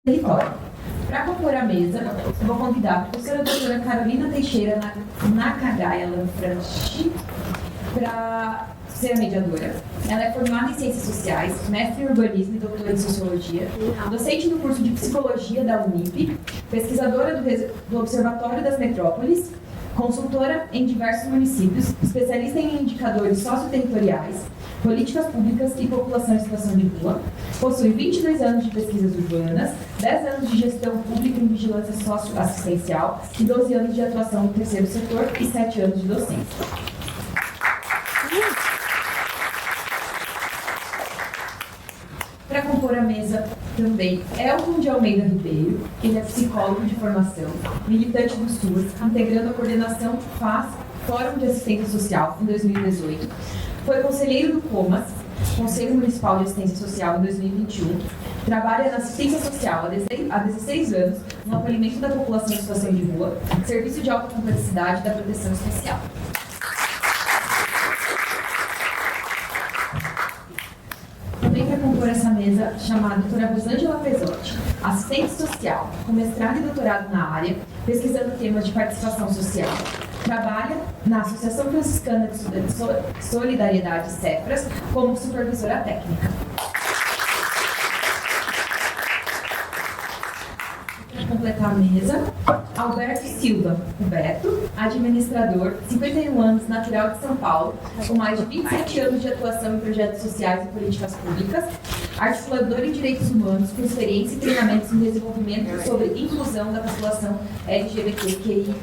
território. Para compor a mesa, eu vou convidar a professora doutora Carolina Teixeira Nakagaya Lanfranchi para ser a mediadora. Ela é formada em Ciências Sociais, mestre em Urbanismo e doutora em Sociologia, docente do curso de Psicologia da Unip, pesquisadora do Observatório das Metrópoles, consultora em diversos municípios, especialista em indicadores socioterritoriais, políticas públicas e população em situação de rua, possui 22 anos de pesquisas urbanas, 10 anos de gestão pública em vigilância socioassistencial e 12 anos de atuação no terceiro setor e 7 anos de docência. Para compor a mesa também Elton de Almeida Ribeiro, ele é psicólogo de formação, militante do SUS, integrando a coordenação FAS, Fórum de Assistência Social, em 2018. Foi conselheiro do COMAS, Conselho Municipal de Assistência Social, em 2021. Trabalha na assistência social há 16 anos, no acolhimento da população em situação de rua, serviço de alta complexidade da proteção especial. Também para compor essa mesa, chamada doutora Rosângela Pesotti, assistente social, com mestrado e doutorado na área, pesquisando temas de participação social. Trabalha na Associação Franciscana de Solidariedade CEFRAS como supervisora técnica. Para completar a mesa, Alberto Silva, o Beto, administrador, 51 anos, natural de São Paulo, com mais de 27 anos de atuação em projetos sociais e políticas públicas, articulador em direitos humanos, com experiência e treinamentos em desenvolvimento sobre inclusão da população LGBTQIA+.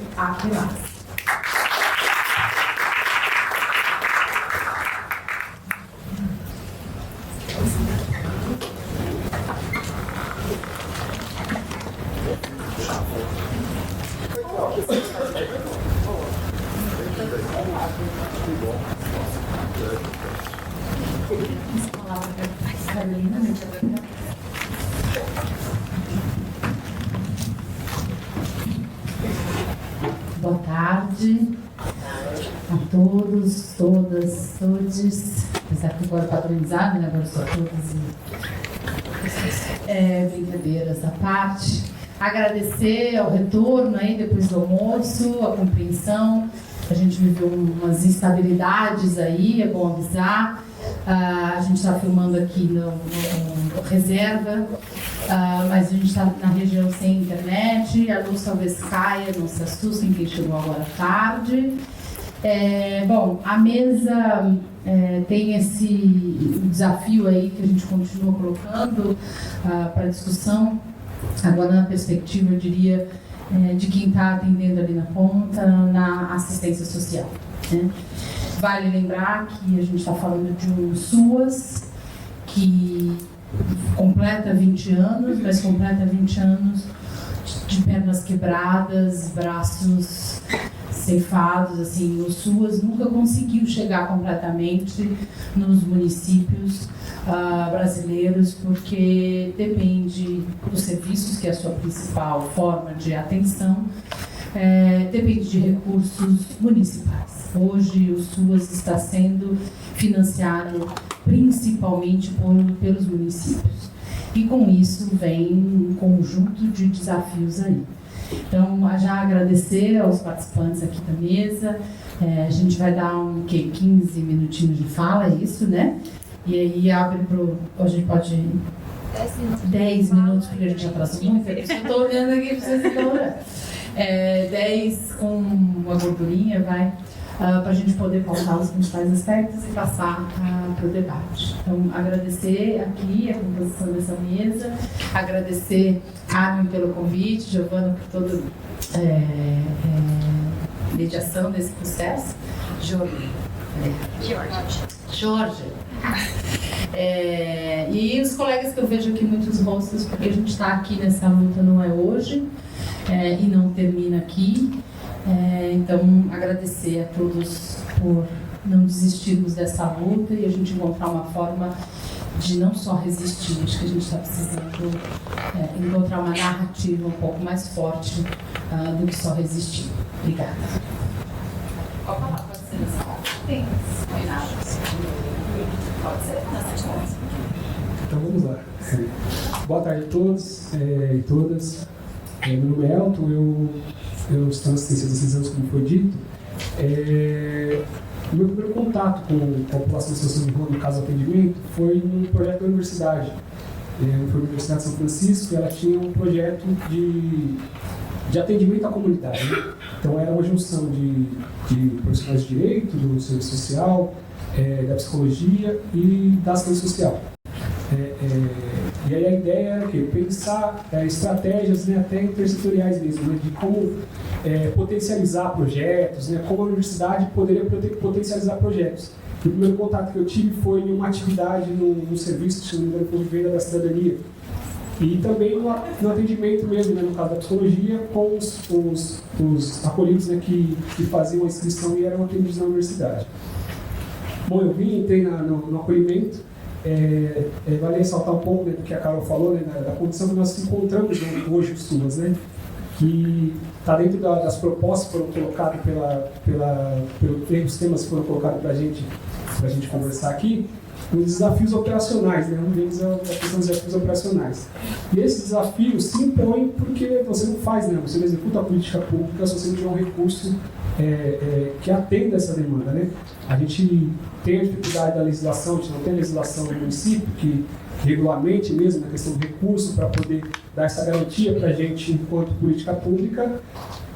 Boa tarde a todos, todas, todes. Apesar que agora padronizado, né? Agora só todos e brincadeiras à parte. Agradecer ao retorno aí depois do almoço, a compreensão. A gente viveu umas instabilidades aí, é bom avisar. A gente está filmando aqui no reserva, mas a gente está na região sem internet, a luz talvez caia, não se assustem quem chegou agora à tarde. Bom, a mesa tem esse desafio aí que a gente continua colocando para discussão, agora na perspectiva, eu diria, de quem está atendendo ali na ponta, na assistência social, né? Vale lembrar que a gente está falando de um SUAS que completa 20 anos, mas completa 20 anos de pernas quebradas, braços ceifados, assim, o SUAS nunca conseguiu chegar completamente nos municípios brasileiros, porque depende dos serviços, que é a sua principal forma de atenção, depende de recursos municipais. Hoje o SUAS está sendo financiado principalmente pelos municípios. E com isso vem um conjunto de desafios aí. Então, já agradecer aos participantes aqui da mesa. A gente vai dar 15 minutinhos de fala, é isso, né? E aí abre a gente pode 10 minutos, porque a gente atrasou muito. Eu estou olhando aqui para vocês estão olhando. 10 com uma gordurinha, vai, para a gente poder pautar os principais aspectos e passar para o debate. Então, agradecer aqui a composição dessa mesa, agradecer Carmen pelo convite, Giovana por toda mediação desse processo, Jorge. E os colegas que eu vejo aqui, muitos rostos, porque a gente está aqui nessa luta, não é hoje, e não termina aqui. Então, agradecer a todos por não desistirmos dessa luta e a gente encontrar uma forma de não só resistir, acho que a gente está precisando encontrar uma narrativa um pouco mais forte do que só resistir. Obrigada. Qual palavra pode ser nessa hora? Tem. Pode ser? Então vamos lá. Sim. Boa tarde a todos e todas. Meu nome é Elton, eu estou na assistência de 6 anos, como foi dito. O meu primeiro contato com a população de situação de rua, no caso do atendimento, foi num projeto da universidade. Foi a Universidade de São Francisco, e ela tinha um projeto de atendimento à comunidade, né? Então era uma junção de profissionais de direito, do serviço social, da psicologia e da assistência social. E aí a ideia era pensar estratégias, né, até intersetoriais mesmo, né, de como potencializar projetos, né, como a universidade poderia potencializar projetos. O primeiro contato que eu tive foi em uma atividade no serviço que se chama de Venda da Cidadania. E também no atendimento mesmo, né, no caso da psicologia, com os acolhidos, né, que faziam a inscrição e eram atendidos na universidade. Bom, eu entrei no acolhimento. Vale ressaltar um pouco, né, do que a Carol falou, né, da condição que nós encontramos, né, hoje os SUAS, né, que está dentro das propostas que foram colocadas pelos temas que foram colocados para a gente conversar aqui, os desafios operacionais, né, um deles é a questão dos desafios operacionais. E esses desafios se impõem porque você não faz, né, você não executa a política pública se você não tiver um recurso que atenda essa demanda, né? A gente tem a dificuldade da legislação, a gente não tem a legislação do município que regulamente mesmo na questão do recurso para poder dar essa garantia para a gente enquanto política pública,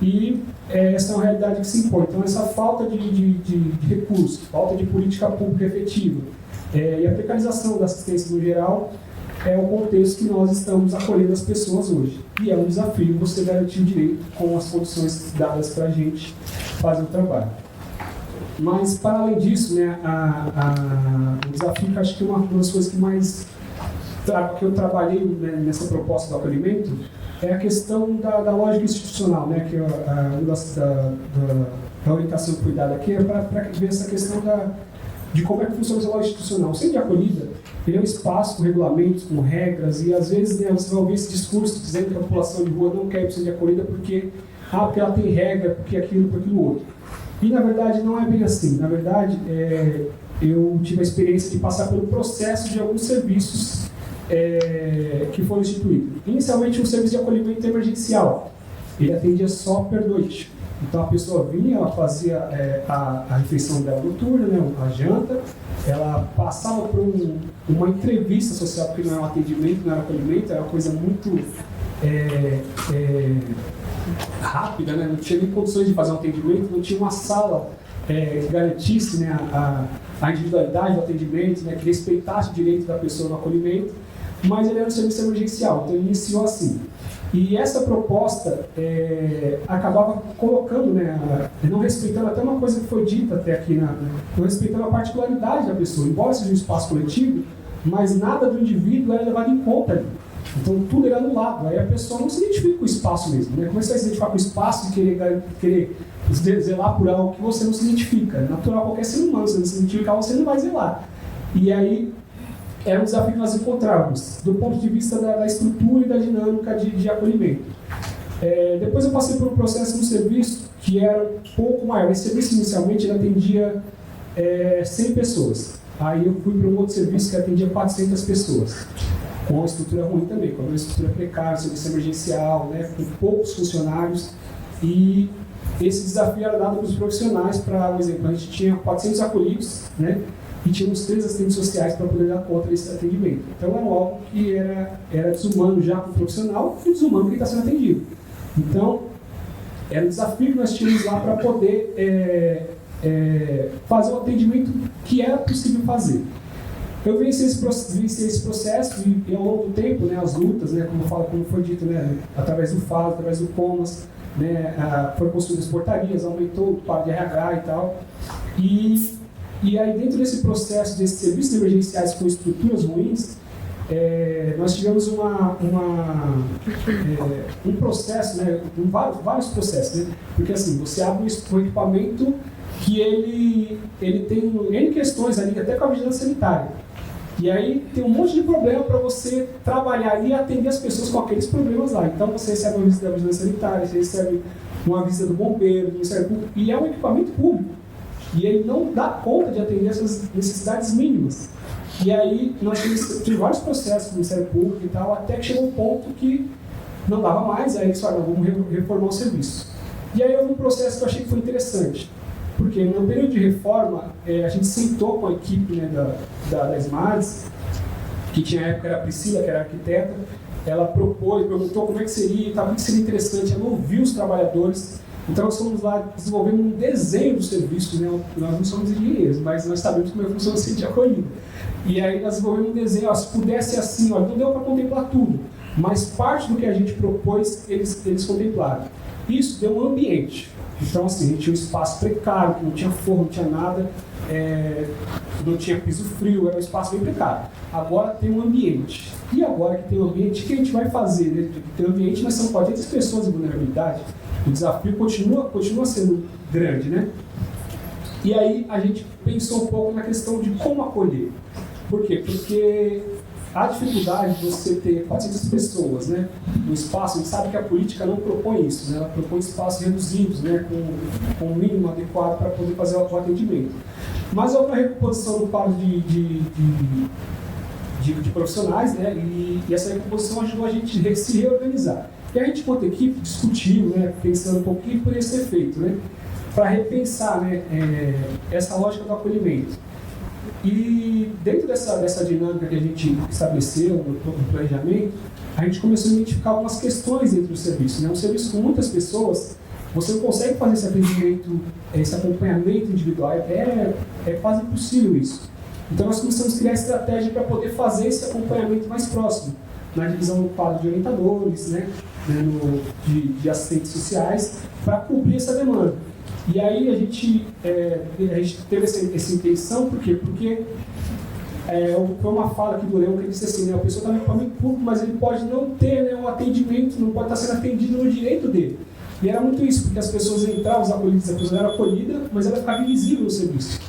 e essa é uma realidade que se impõe. Então essa falta de recurso, falta de política pública efetiva e a precarização da assistência no geral é o contexto que nós estamos acolhendo as pessoas hoje. E é um desafio você garantir o direito com as condições dadas para a gente fazer o trabalho. Mas, para além disso, né, o desafio que acho que é uma das coisas que eu trabalhei, né, nessa proposta do acolhimento é a questão da lógica institucional, né, que da orientação que foi dada aqui é para ver essa questão de como é que funciona essa lógica institucional. O centro de acolhida ele é um espaço com regulamentos, com regras, e às vezes, né, você vai ouvir esse discurso dizendo que a população de rua não quer ir para o centro de acolhida porque ela tem regra, porque aquilo, por aquilo outro. E na verdade não é bem assim. Na verdade, eu tive a experiência de passar pelo processo de alguns serviços que foram instituídos. Inicialmente, um serviço de acolhimento emergencial. Ele atendia só pernoite. Então a pessoa vinha, ela fazia a refeição dela noturna, né, a janta, ela passava por uma entrevista social, porque não era um atendimento, não era um acolhimento, era uma coisa muito rápida, né, não tinha nem condições de fazer um atendimento, não tinha uma sala que garantisse, né, a individualidade do atendimento, né, que respeitasse o direito da pessoa no acolhimento, mas ele era um serviço emergencial, então ele iniciou assim. E essa proposta acabava colocando, né, não respeitando até uma coisa que foi dita até aqui, não respeitando a particularidade da pessoa, embora seja um espaço coletivo, mas nada do indivíduo era levado em conta ali. Então tudo era anulado, aí a pessoa não se identifica com o espaço mesmo, né? Como é que você vai se identificar com o espaço e querer zelar por algo que você não se identifica? É natural qualquer ser humano, se você não se identificar, você não vai zelar. E aí era um desafio que nós encontrávamos, do ponto de vista da estrutura e da dinâmica de acolhimento. Depois eu passei por um processo no serviço que era um pouco maior. Esse serviço inicialmente ele atendia 100 pessoas. Aí eu fui para um outro serviço que atendia 400 pessoas, com uma estrutura ruim também, com uma estrutura precária, serviço emergencial, né, com poucos funcionários. E esse desafio era dado para os profissionais. Para um exemplo, a gente tinha 400 acolhidos, né, e tínhamos 3 assistentes sociais para poder dar conta desse atendimento. Então era algo que era desumano já para o profissional e desumano para quem está sendo atendido. Então, era um desafio que nós tínhamos lá para poder fazer um atendimento que era possível fazer. Eu venci esse processo e ao longo do tempo, né, as lutas, né, como foi dito, né, através do FAS, através do COMAS, né, foram construídas portarias, aumentou o quadro de RH e tal. E aí, dentro desse processo, desses serviços emergenciais com estruturas ruins, nós tivemos um processo, né, vários processos, né, porque assim, você abre um equipamento que ele tem N questões ali, até com a vigilância sanitária. E aí tem um monte de problema para você trabalhar e atender as pessoas com aqueles problemas lá. Então você recebe uma visita da vigilância sanitária, você recebe uma visita do bombeiro, do Ministério Público, e é um equipamento público. E ele não dá conta de atender essas necessidades mínimas. E aí nós tivemos vários processos no Ministério Público e tal, até que chegou um ponto que não dava mais, aí eles falaram, vamos reformar o serviço. E aí houve um processo que eu achei que foi interessante, porque no período de reforma, a gente sentou com a equipe, né, da SMARS, que tinha na época era a Priscila, que era arquiteta, ela perguntou como é que seria, o que seria interessante, ela ouviu os trabalhadores. Então nós fomos lá, desenvolvemos um desenho do serviço, né? Nós não somos engenheiros, mas nós sabemos como é que funciona o centro de acolhida. E aí nós desenvolvemos um desenho, se pudesse assim, não deu para contemplar tudo, mas parte do que a gente propôs, eles contemplaram. Isso deu um ambiente. Então assim, a gente tinha um espaço precário, que não tinha forno, não tinha nada, não tinha piso frio, era um espaço bem precário. Agora tem um ambiente. E agora que tem um ambiente, o que a gente vai fazer dentro de ter um ambiente? Nós somos 400 pessoas em vulnerabilidade. O desafio continua sendo grande, né? E aí a gente pensou um pouco na questão de como acolher. Por quê? Porque a dificuldade de você ter 400 pessoas, né, no espaço, a gente sabe que a política não propõe isso, né? Ela propõe espaços reduzidos, né, com o mínimo adequado para poder fazer o atendimento. Mas houve uma recomposição no quadro de profissionais, né, e essa recomposição ajudou a gente a se reorganizar. E a gente, enquanto equipe, discutiu, né, pensando um pouquinho o que poderia ser feito, né, para repensar, né, essa lógica do acolhimento. E dentro dessa dinâmica que a gente estabeleceu no planejamento, a gente começou a identificar algumas questões dentro do serviço, né. Um serviço com muitas pessoas, você não consegue fazer esse atendimento, esse acompanhamento individual, é quase impossível isso. Então nós começamos a criar estratégia para poder fazer esse acompanhamento mais próximo, na divisão do quadro de orientadores, né, de assistentes sociais, para cobrir essa demanda. E aí a gente teve essa intenção, por quê? Porque foi uma fala aqui do Leão que ele disse assim, né, a pessoa está no equipamento público, mas ele pode não ter, né, um atendimento, não pode estar sendo atendido no direito dele. E era muito isso, porque as pessoas entravam, os acolhidos, a pessoa era acolhida, mas ela ficava invisível no serviço.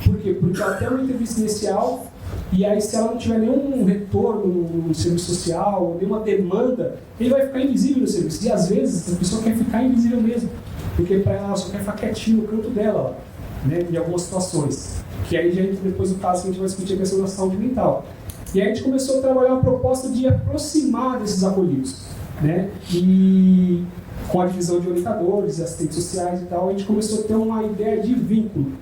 Por quê? Porque ela tem uma entrevista inicial, e aí se ela não tiver nenhum retorno no serviço social, nenhuma demanda, ele vai ficar invisível no serviço. E às vezes a pessoa quer ficar invisível mesmo, porque para ela só quer ficar quietinho no canto dela, né, em algumas situações. Que aí já entra depois do caso que a gente vai discutir a questão da saúde mental. E aí a gente começou a trabalhar uma proposta de aproximar desses acolhidos, né? E com a divisão de orientadores, assistentes sociais e tal, a gente começou a ter uma ideia de vínculo.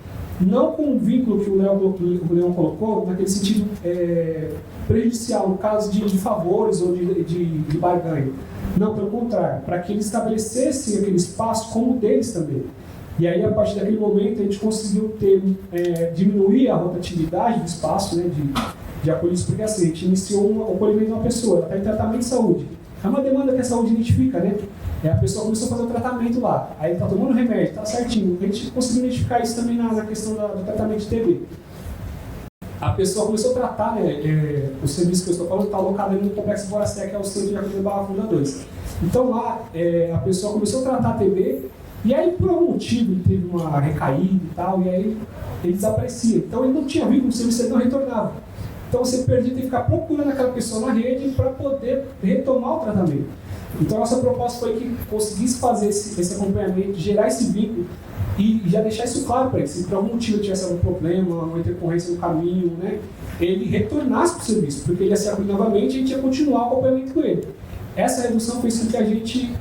Não com o vínculo que o Leão colocou, naquele sentido prejudicial, no caso de favores ou de barganha. Não, pelo contrário, para que eles estabelecessem aquele espaço como deles também. E aí, a partir daquele momento, a gente conseguiu diminuir a rotatividade do espaço, né, de acolhidos, porque assim, a gente iniciou o acolhimento de uma pessoa, ela está em tratamento de saúde. É uma demanda que a saúde identifica, né? E a pessoa começou a fazer o tratamento lá. Aí está tomando remédio, está certinho. A gente conseguiu identificar isso também na questão do tratamento de TB. A pessoa começou a tratar, né, o serviço que eu estou falando está alocado ali no Complexo Boracé, que é o centro de acolhimento Barra Funda 2. Então lá, a pessoa começou a tratar a TB, e aí por algum motivo ele teve uma recaída e tal, e aí ele desaparecia. Então ele não tinha vínculo com o serviço, ele não retornava. Então você perdia, tem que ficar procurando aquela pessoa na rede para poder retomar o tratamento. Então a nossa proposta foi que conseguisse fazer esse acompanhamento, gerar esse vínculo e já deixar isso claro para ele. Se por algum motivo tivesse algum problema, uma intercorrência no caminho, né, ele retornasse para o serviço, porque ele ia se acolher novamente e a gente ia continuar o acompanhamento com ele. Essa redução fez com que a gente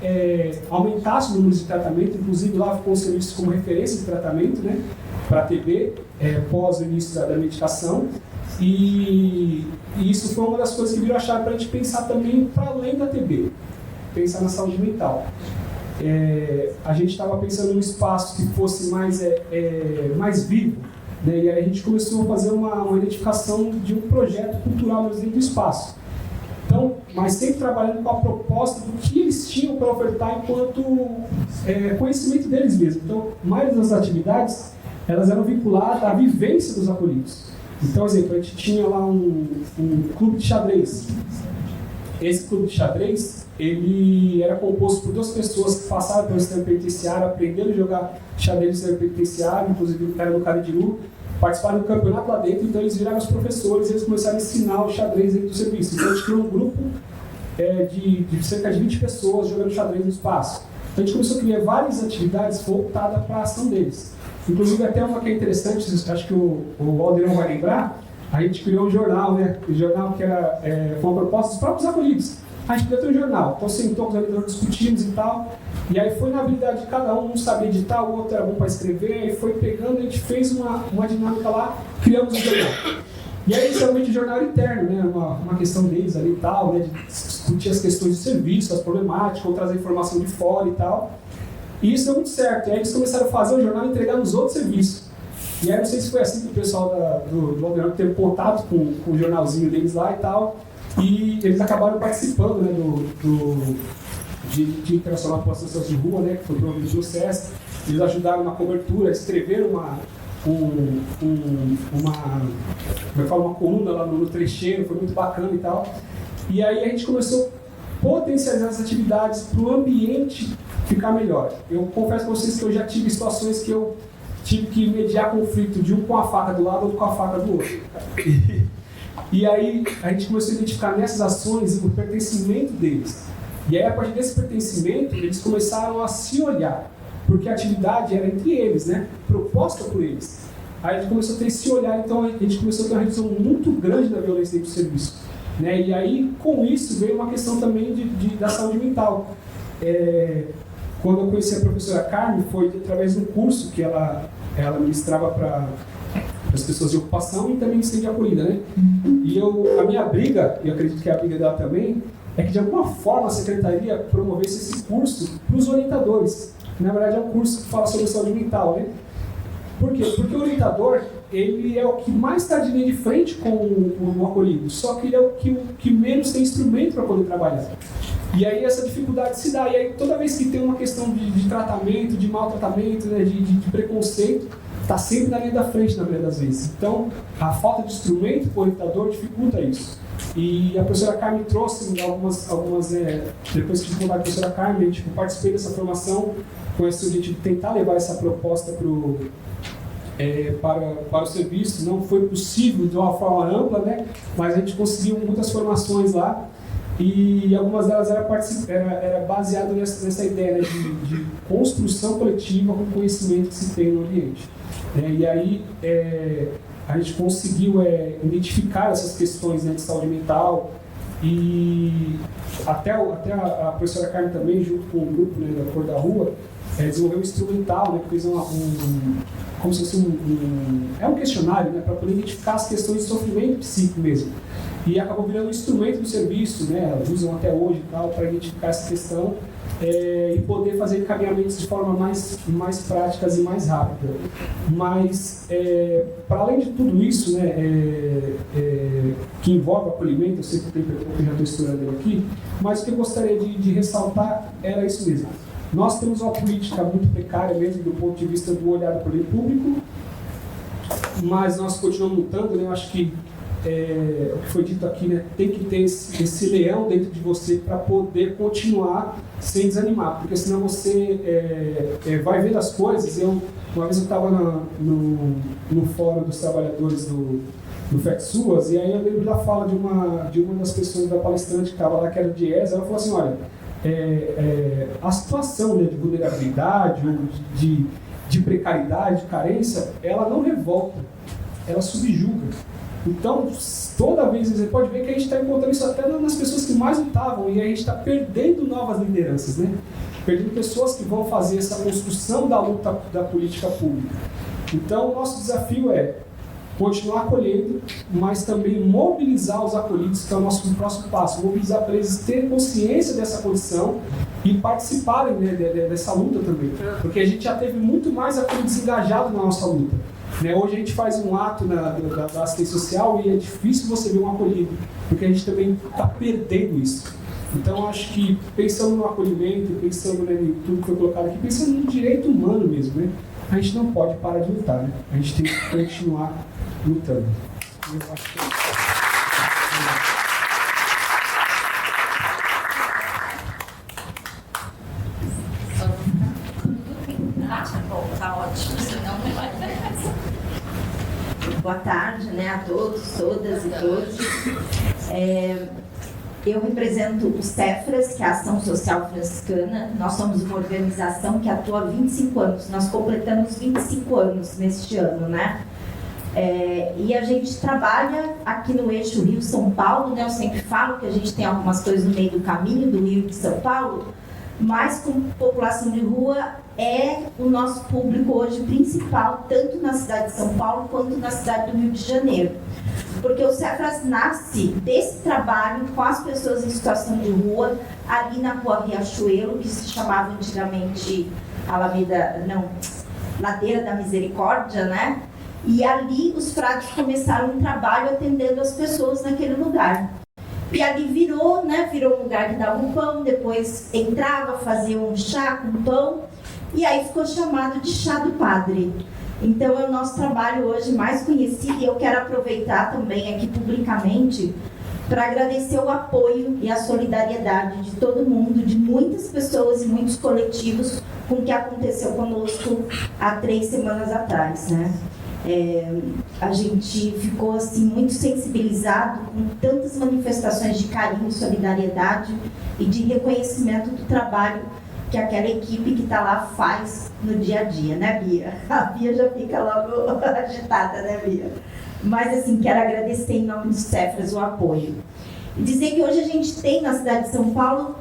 aumentasse o número de tratamento, inclusive lá ficou o serviço como referência de tratamento, né, para a TB, pós o início da medicação. E isso foi uma das coisas que virou a chave para a gente pensar também para além da TB, pensar na saúde mental. A gente estava pensando num espaço que fosse mais vivo, né? E aí a gente começou a fazer uma identificação de um projeto cultural dentro do espaço. Então, mas sempre trabalhando com a proposta do que eles tinham para ofertar enquanto conhecimento deles mesmos. Então, a maioria das atividades elas eram vinculadas à vivência dos acolhidos. Então, por exemplo, a gente tinha lá um clube de xadrez. Esse clube de xadrez, ele era composto por 2 pessoas que passaram pelo sistema penitenciário, aprenderam a jogar xadrez no sistema penitenciário, inclusive o cara do Carandiru, participaram do campeonato lá dentro, então eles viraram os professores e eles começaram a ensinar o xadrez dentro do serviço. Então a gente criou um grupo de cerca de 20 pessoas jogando xadrez no espaço. Então a gente começou a criar várias atividades voltadas para a ação deles. Inclusive até uma que é interessante, acho que o Alderão vai lembrar, a gente criou um jornal, né? Um jornal que era foi uma proposta dos próprios acolhidos. A gente podia ter um jornal. Então sentou com os orientadores, discutimos e tal. E aí foi na habilidade de cada um sabia editar, o outro era bom para escrever. Aí foi pegando, a gente fez uma dinâmica lá, criamos um jornal. E aí, inicialmente, o jornal era interno, né? Uma questão deles ali e tal, né? De discutir as questões de serviço, as problemáticas, ou trazer informação de fora e tal. E isso deu muito certo. E aí eles começaram a fazer o jornal e entregar nos outros serviços. E aí, não sei se foi assim que o pessoal do Aldeirão teve contato com o jornalzinho deles lá e tal. E eles acabaram participando, né, de Internacional para Associação de Rua, né, que foi promovido pelo SESC. Eles ajudaram na cobertura, escreveram uma coluna lá no trecheiro, foi muito bacana e tal. E aí a gente começou a potencializar as atividades para o ambiente ficar melhor. Eu confesso para vocês que eu já tive situações que eu tive que mediar conflito de um com a faca do lado, outro com a faca do outro. E aí a gente começou a identificar nessas ações o pertencimento deles. E aí, a partir desse pertencimento, eles começaram a se olhar, porque a atividade era entre eles, né? Proposta por eles. Aí a gente começou a ter esse olhar, então a gente começou a ter uma redução muito grande da violência dentro do serviço. Né? E aí, com isso, veio uma questão também da saúde mental. Quando eu conheci a professora Carmen, foi através de um curso que ela ministrava para as pessoas de ocupação e também de acolhida, né? E a minha briga, e eu acredito que é a briga dela também, é que de alguma forma a secretaria promovesse esse curso para os orientadores. Na verdade é um curso que fala sobre saúde mental, né? Por quê? Porque o orientador, ele é o que mais está de linha de frente com o acolhido, só que ele é o que menos tem instrumento para poder trabalhar. E aí essa dificuldade se dá, e aí toda vez que tem uma questão de tratamento, de maltratamento, né, de preconceito, está sempre na linha da frente, na maioria das vezes. Então, a falta de instrumento para o orientador dificulta isso. E a professora Carmen trouxe algumas depois que eu contato com a professora Carmen, eu participei dessa formação com esse objetivo de tentar levar essa proposta para o serviço. Não foi possível de uma forma ampla, né? Mas a gente conseguiu muitas formações lá. E algumas delas era baseado nessa ideia, né, de construção coletiva com o conhecimento que se tem no ambiente. E aí a gente conseguiu identificar essas questões, né, de saúde mental, e até a professora Carmen também, junto com o grupo, né, da Cor da Rua, desenvolveu um instrumental, né, que fez como se fosse um questionário, né, para poder identificar as questões de sofrimento psíquico mesmo. E acabou virando um instrumento do serviço, né, elas usam até hoje e tal, para identificar essa questão e poder fazer encaminhamentos de forma mais práticas e mais rápida. Mas, para além de tudo isso, né, que envolve o acolhimento, eu sei que tem pessoas que já estou estourando ele aqui, mas o que eu gostaria de ressaltar era isso mesmo. Nós temos uma política muito precária mesmo do ponto de vista do olhar do poder público, mas nós continuamos lutando, né? Eu acho que o que foi dito aqui, né? Tem que ter esse leão dentro de você para poder continuar sem desanimar, porque senão você vai vendo as coisas. Uma vez eu estava no fórum dos trabalhadores do FETSUAS, e aí eu lembro da fala de uma das pessoas da palestrante que estava lá, que era de ESA. Ela falou assim: olha, a situação, né, de vulnerabilidade, ou de precariedade, de carência, ela não revolta, ela subjuga. Então, toda vez você pode ver que a gente está encontrando isso até nas pessoas que mais lutavam, e a gente está perdendo novas lideranças, né? Perdendo pessoas que vão fazer essa construção da luta da política pública. Então, o nosso desafio é continuar acolhendo, mas também mobilizar os acolhidos, que é o nosso próximo passo, mobilizar para eles terem consciência dessa condição e participarem, né, dessa luta também. Porque a gente já teve muito mais acolhidos engajados na nossa luta. Hoje a gente faz um ato da assistência social e é difícil você ver um acolhido, porque a gente também está perdendo isso. Então, acho que pensando no acolhimento, pensando, né, em tudo que foi colocado aqui, pensando no direito humano mesmo, né, a gente não pode parar de lutar, né? A gente tem que continuar lutando. Eu acho que tá ótimo, senão não vai ter. Boa tarde, né, a todos, todas e todos. Eu represento o CEFRAS, que é a Ação Social Franciscana. Nós somos uma organização que atua há 25 anos. Nós completamos 25 anos neste ano, né? E a gente trabalha aqui no eixo Rio-São Paulo, né? Eu sempre falo que a gente tem algumas coisas no meio do caminho do Rio e de São Paulo, mas com população de rua é o nosso público hoje principal, tanto na cidade de São Paulo quanto na cidade do Rio de Janeiro. Porque o Cefras nasce desse trabalho com as pessoas em situação de rua, ali na rua Riachuelo, que se chamava antigamente Ladeira da Misericórdia, né? E ali os frades começaram um trabalho atendendo as pessoas naquele lugar. E ali virou um lugar que dava um pão, depois entrava, fazia um chá com pão, e aí ficou chamado de Chá do Padre. Então é o nosso trabalho hoje mais conhecido, e eu quero aproveitar também aqui publicamente para agradecer o apoio e a solidariedade de todo mundo, de muitas pessoas e muitos coletivos com o que aconteceu conosco há 3 semanas atrás, né? A gente ficou assim muito sensibilizado com tantas manifestações de carinho, solidariedade e de reconhecimento do trabalho que aquela equipe que está lá faz no dia a dia, né, Bia? A Bia já fica logo agitada, né, Bia? Mas assim, quero agradecer em nome do Cefras o apoio. E dizer que hoje a gente tem na cidade de São Paulo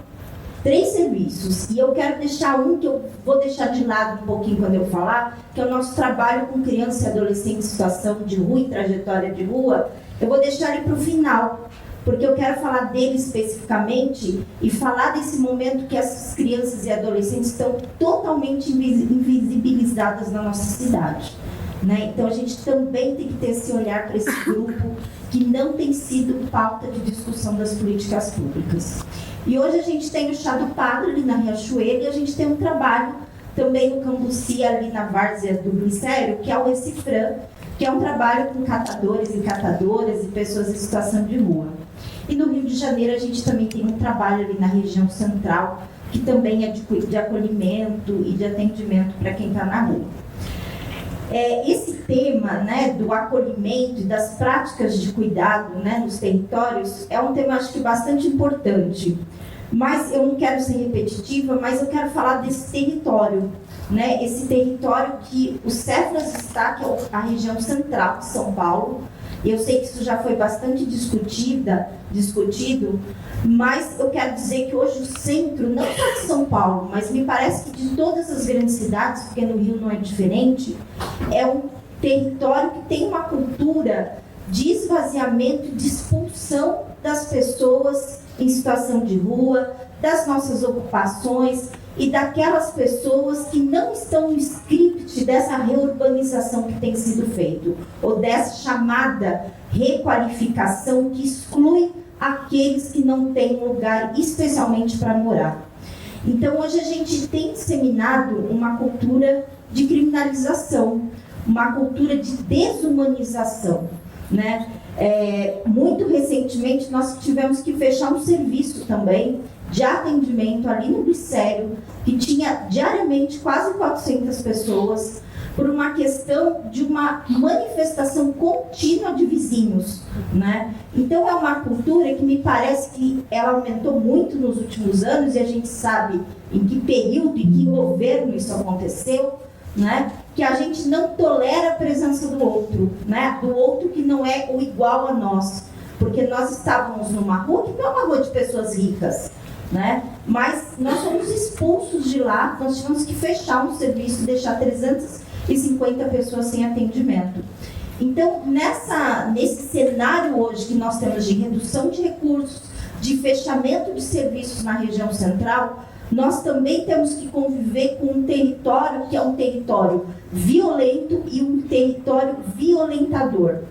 3 serviços, e eu quero deixar um que eu vou deixar de lado um pouquinho quando eu falar, que é o nosso trabalho com criança e adolescente em situação de rua e trajetória de rua. Eu vou deixar ele para o final, porque eu quero falar dele especificamente e falar desse momento que essas crianças e adolescentes estão totalmente invisibilizadas na nossa cidade, né? Então a gente também tem que ter esse olhar para esse grupo que não tem sido pauta de discussão das políticas públicas. E hoje a gente tem o Chá do Padre ali na Riachuelo, e a gente tem um trabalho também no Cambuci, ali na Várzea do Glicério, que é o Recifran, que é um trabalho com catadores e catadoras e pessoas em situação de rua. E no Rio de Janeiro a gente também tem um trabalho ali na região central, que também é de acolhimento e de atendimento para quem está na rua. Esse tema, né, do acolhimento e das práticas de cuidado, né, nos territórios é um tema, acho que, bastante importante. Mas eu não quero ser repetitiva, mas eu quero falar desse território, né, esse território que o Cefras está, que é a região central de São Paulo. Eu sei que isso já foi bastante discutido, mas eu quero dizer que hoje o centro, não só de São Paulo, mas me parece que de todas as grandes cidades, porque no Rio não é diferente, é um território que tem uma cultura de esvaziamento, de expulsão das pessoas em situação de rua, das nossas ocupações e daquelas pessoas que não estão no script dessa reurbanização que tem sido feito, ou dessa chamada requalificação que exclui aqueles que não têm lugar especialmente para morar. Então hoje a gente tem disseminado uma cultura de criminalização, uma cultura de desumanização, né? Muito recentemente nós tivemos que fechar um serviço também de atendimento ali no Glicério, que tinha diariamente quase 400 pessoas, por uma questão de uma manifestação contínua de vizinhos, né? Então é uma cultura que me parece que ela aumentou muito nos últimos anos, e a gente sabe em que período e que governo isso aconteceu, né? Que a gente não tolera a presença do outro, né? Do outro que não é o igual a nós, porque nós estávamos numa rua que não é uma rua de pessoas ricas, né? Mas nós fomos expulsos de lá, nós tivemos que fechar um serviço, deixar 350 pessoas sem atendimento. Então, nesse cenário hoje que nós temos de redução de recursos, de fechamento de serviços na região central, nós também temos que conviver com um território que é um território violento e um território violentador.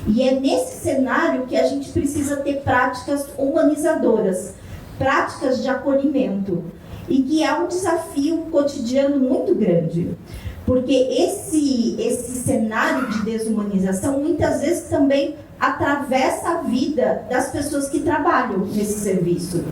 E é nesse cenário que a gente precisa ter práticas humanizadoras, práticas de acolhimento, e que é um desafio cotidiano muito grande. Porque esse cenário de desumanização muitas vezes também atravessa a vida das pessoas que trabalham nesse serviço.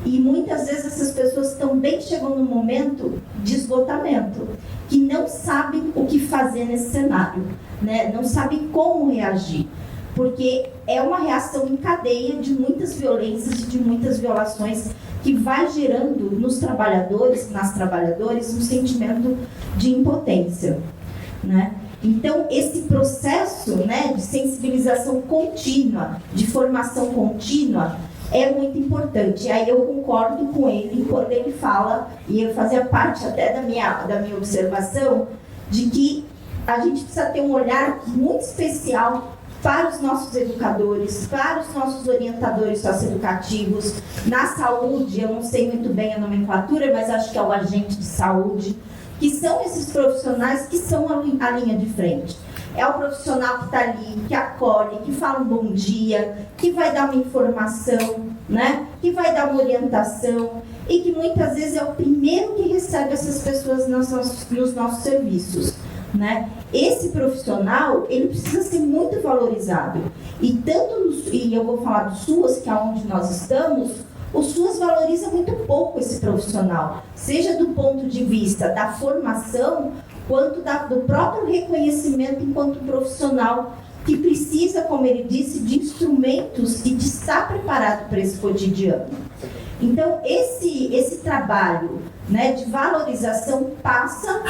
E muitas vezes essas pessoas também chegam num momento de esgotamento, que não sabem o que fazer nesse cenário, né? Não sabem como reagir, porque é uma reação em cadeia de muitas violências e de muitas violações que vai gerando nos trabalhadores, nas trabalhadoras, um sentimento de impotência, né? Então, esse processo, né, de sensibilização contínua, de formação contínua, é muito importante. E aí eu concordo com ele quando ele fala, e eu fazia parte até da minha observação, de que a gente precisa ter um olhar muito especial para os nossos educadores, para os nossos orientadores socioeducativos. Na saúde, eu não sei muito bem a nomenclatura, mas acho que é o agente de saúde, que são esses profissionais que são a linha de frente. É o profissional que está ali, que acolhe, que fala um bom dia, que vai dar uma informação, né? Que vai dar uma orientação e que muitas vezes é o primeiro que recebe essas pessoas nos nossos serviços, né? Esse profissional, ele precisa ser muito valorizado. E eu vou falar do SUAS, que é onde nós estamos, o SUAS valoriza muito pouco esse profissional, seja do ponto de vista da formação, quanto do próprio reconhecimento enquanto profissional que precisa, como ele disse, de instrumentos e de estar preparado para esse cotidiano. Então, esse trabalho, né, de valorização passa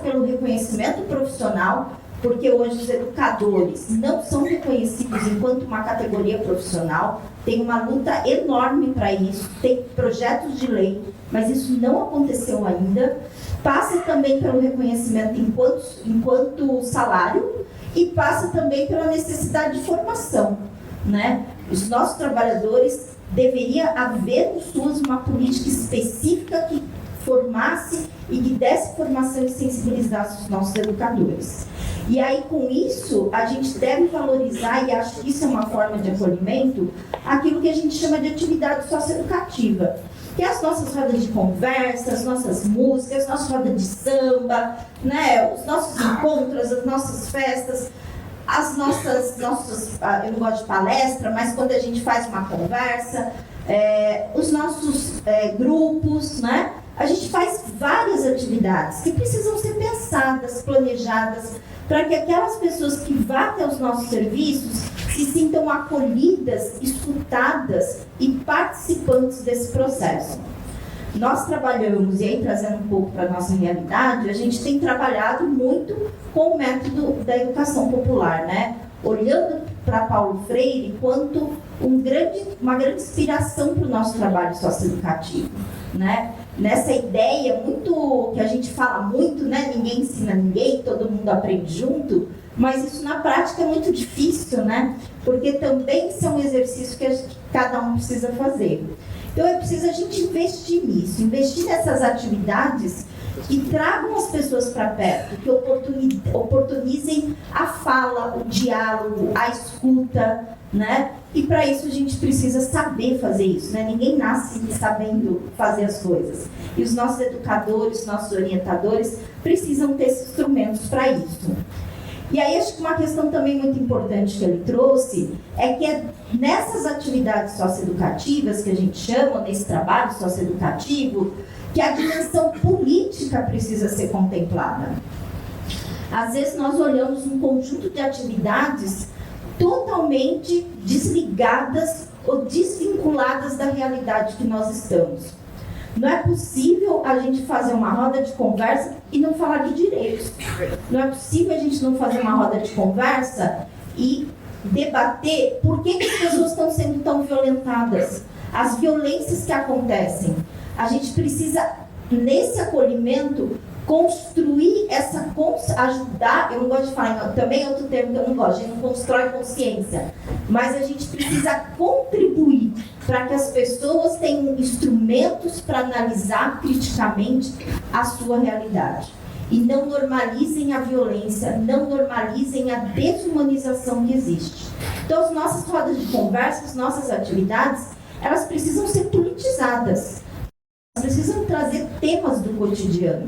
pelo reconhecimento profissional, porque hoje os educadores não são reconhecidos enquanto uma categoria profissional, tem uma luta enorme para isso, tem projetos de lei, mas isso não aconteceu ainda. Passa também pelo reconhecimento enquanto salário e passa também pela necessidade de formação, né? Os nossos trabalhadores, deveria haver no SUAS uma política específica que formasse e que desse formação e sensibilizasse os nossos educadores. E aí, com isso, a gente deve valorizar, e acho que isso é uma forma de acolhimento, aquilo que a gente chama de atividade socioeducativa, que é as nossas rodas de conversa, as nossas músicas, as nossas rodas de samba, né, os nossos encontros, as nossas festas, as nossas eu não gosto de palestra, mas quando a gente faz uma conversa, os nossos grupos, né? A gente faz várias atividades que precisam ser pensadas, planejadas, para que aquelas pessoas que vão até os nossos serviços se sintam acolhidas, escutadas e participantes desse processo. Nós trabalhamos, e aí trazendo um pouco para a nossa realidade, a gente tem trabalhado muito com o método da educação popular, né? Olhando para Paulo Freire quanto uma grande inspiração para o nosso trabalho socioeducativo, né? Nessa ideia muito, que a gente fala muito, né? Ninguém ensina ninguém, todo mundo aprende junto, mas isso na prática é muito difícil, né? Porque também são um exercício que cada um precisa fazer. Então é preciso a gente investir nisso, investir nessas atividades que tragam as pessoas para perto, que oportunizem a fala, o diálogo, a escuta, né? E para isso a gente precisa saber fazer isso, né? Ninguém nasce sabendo fazer as coisas. E os nossos educadores, nossos orientadores precisam ter esses instrumentos para isso. E aí acho que uma questão também muito importante que ele trouxe é que nessas atividades socioeducativas que a gente chama, nesse trabalho socioeducativo, que a dimensão política precisa ser contemplada. Às vezes nós olhamos um conjunto de atividades totalmente desligadas ou desvinculadas da realidade que nós estamos. Não é possível a gente fazer uma roda de conversa e não falar de direitos. Não é possível a gente não fazer uma roda de conversa e debater por que as pessoas estão sendo tão violentadas, as violências que acontecem. A gente precisa, nesse acolhimento, construir ajudar, eu não gosto de falar, também é outro termo que eu não gosto, a gente não constrói consciência, mas a gente precisa contribuir para que as pessoas tenham instrumentos para analisar criticamente a sua realidade. E não normalizem a violência, não normalizem a desumanização que existe. Então, as nossas rodas de conversa, as nossas atividades, elas precisam ser politizadas. Elas precisam trazer temas do cotidiano.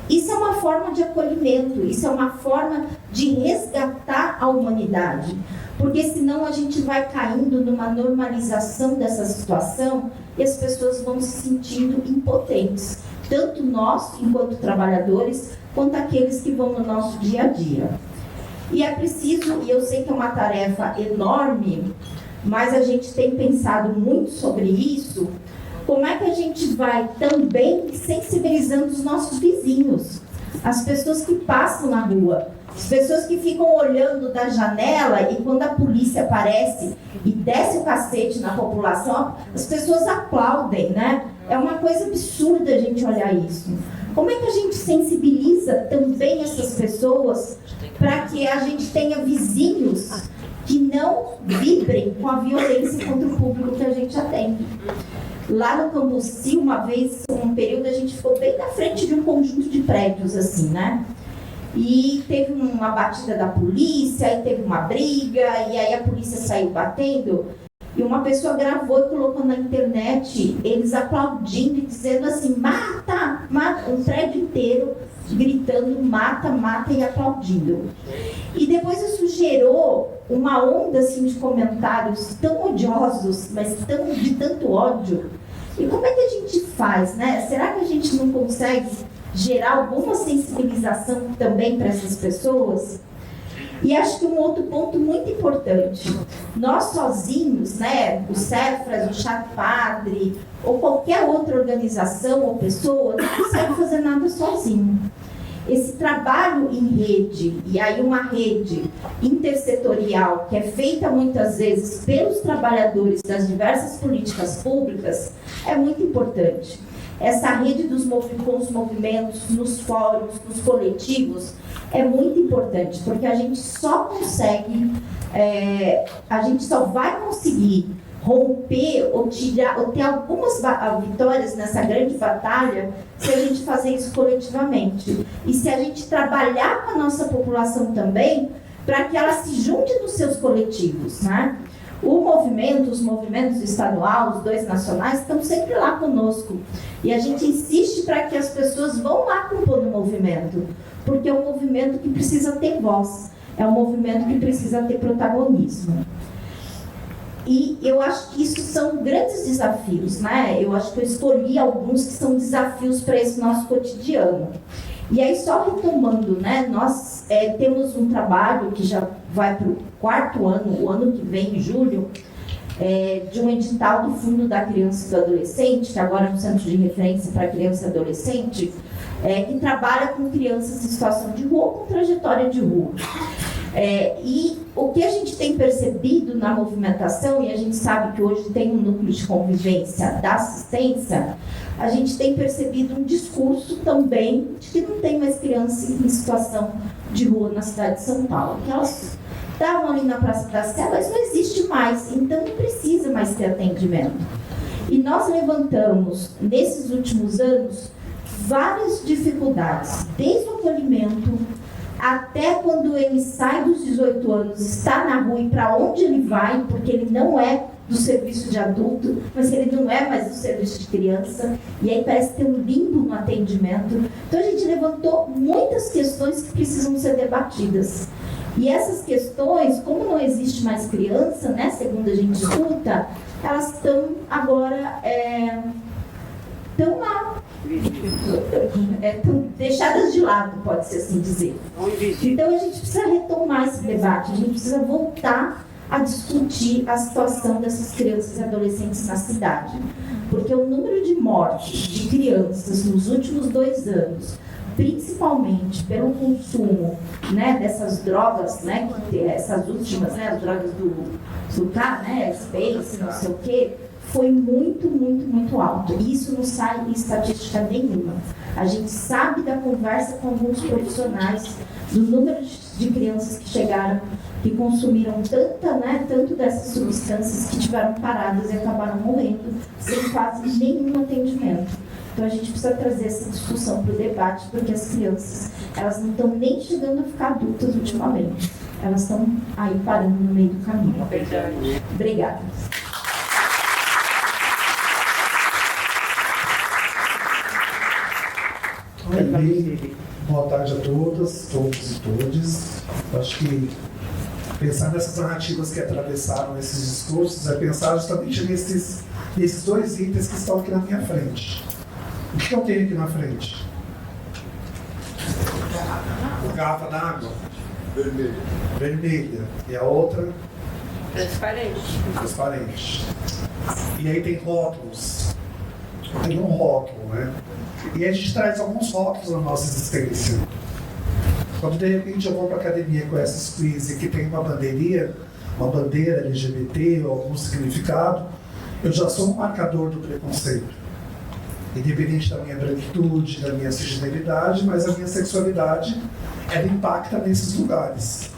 Isso é uma forma de acolhimento, isso é uma forma de resgatar a humanidade, porque senão a gente vai caindo numa normalização dessa situação e as pessoas vão se sentindo impotentes, tanto nós, enquanto trabalhadores, quanto aqueles que vão no nosso dia a dia. E é preciso, e eu sei que é uma tarefa enorme, mas a gente tem pensado muito sobre isso. Como é que a gente vai também sensibilizando os nossos vizinhos, as pessoas que passam na rua? As pessoas que ficam olhando da janela e quando a polícia aparece e desce o cacete na população, as pessoas aplaudem, né? É uma coisa absurda a gente olhar isso. Como é que a gente sensibiliza também essas pessoas para que a gente tenha vizinhos que não vibrem com a violência contra o público que a gente atende? Lá no Cambuci, uma vez, um período, a gente ficou bem na frente de um conjunto de prédios, assim, né? E teve uma batida da polícia, aí teve uma briga, e aí a polícia saiu batendo. E uma pessoa gravou e colocou na internet eles aplaudindo e dizendo assim, mata, mata, um prédio inteiro gritando mata, mata e aplaudindo. E depois isso gerou uma onda assim, de comentários tão odiosos, mas de tanto ódio. E como é que a gente faz, né? Será que a gente não consegue gerar alguma sensibilização também para essas pessoas? E acho que um outro ponto muito importante, nós sozinhos, né, o Cefras, o Chá Padre, ou qualquer outra organização ou pessoa, não consegue fazer nada sozinho. Esse trabalho em rede, e aí uma rede intersetorial, que é feita muitas vezes pelos trabalhadores das diversas políticas públicas, é muito importante. Essa rede com os movimentos, nos fóruns, nos coletivos, é muito importante, porque a gente só consegue, a gente só vai conseguir romper ou ter algumas vitórias nessa grande batalha se a gente fazer isso coletivamente. E se a gente trabalhar com a nossa população também, para que ela se junte nos seus coletivos, né? Os movimentos estadual, os dois nacionais, estão sempre lá conosco. E a gente insiste para que as pessoas vão lá compor o movimento, porque é um movimento que precisa ter voz, é um movimento que precisa ter protagonismo. E eu acho que isso são grandes desafios, né? Eu acho que eu escolhi alguns que são desafios para esse nosso cotidiano. E aí, só retomando, né? Nós temos um trabalho que já vai para o 4º ano, o ano que vem, em julho, de um edital do Fundo da Criança e do Adolescente, que agora é um centro de referência para criança e adolescente, que trabalha com crianças em situação de rua, com trajetória de rua. E o que a gente tem percebido na movimentação, e a gente sabe que hoje tem um núcleo de convivência da assistência, a gente tem percebido um discurso também de que não tem mais crianças em situação de rua na cidade de São Paulo. Que elas estavam ali na Praça da Sé, mas não existe mais, então não precisa mais ter atendimento. E nós levantamos, nesses últimos anos, várias dificuldades, desde o acolhimento, até quando ele sai dos 18 anos, está na rua e para onde ele vai, porque ele não é do serviço de adulto, mas ele não é mais do serviço de criança, e aí parece ter um limbo no atendimento. Então a gente levantou muitas questões que precisam ser debatidas. E essas questões, como não existe mais criança, né, segundo a gente escuta, elas estão agora estão lá. Estão deixadas de lado, pode-se assim dizer. Então a gente precisa retomar esse debate, a gente precisa voltar a discutir a situação dessas crianças e adolescentes na cidade. Porque o número de mortes de crianças nos últimos 2 anos, principalmente pelo consumo, né, dessas drogas, né, essas últimas, né, as drogas do K, né, Space, não sei o quê, foi muito, muito, muito alto. E isso não sai em estatística nenhuma. A gente sabe da conversa com alguns profissionais, do número de crianças que chegaram, que consumiram tanto dessas substâncias que tiveram paradas e acabaram morrendo sem quase nenhum atendimento. Então a gente precisa trazer essa discussão para o debate, porque as crianças, elas não estão nem chegando a ficar adultas ultimamente. Elas estão aí parando no meio do caminho. Obrigada. Boa tarde a todas, todos e todes. Acho que pensar nessas narrativas que atravessaram esses discursos é pensar justamente nesses 2 itens que estão aqui na minha frente. O que eu tenho aqui na frente? Uma garrafa d'água. Vermelha. E a outra? Transparente. E aí tem rótulos. Tem um rótulo, né? E a gente traz alguns rótulos na nossa existência. Quando de repente eu vou para a academia com essa squeeze que tem uma bandeira LGBT ou algum significado, eu já sou um marcador do preconceito. Independente da minha branquitude, da minha cisgeneridade, mas a minha sexualidade, ela impacta nesses lugares.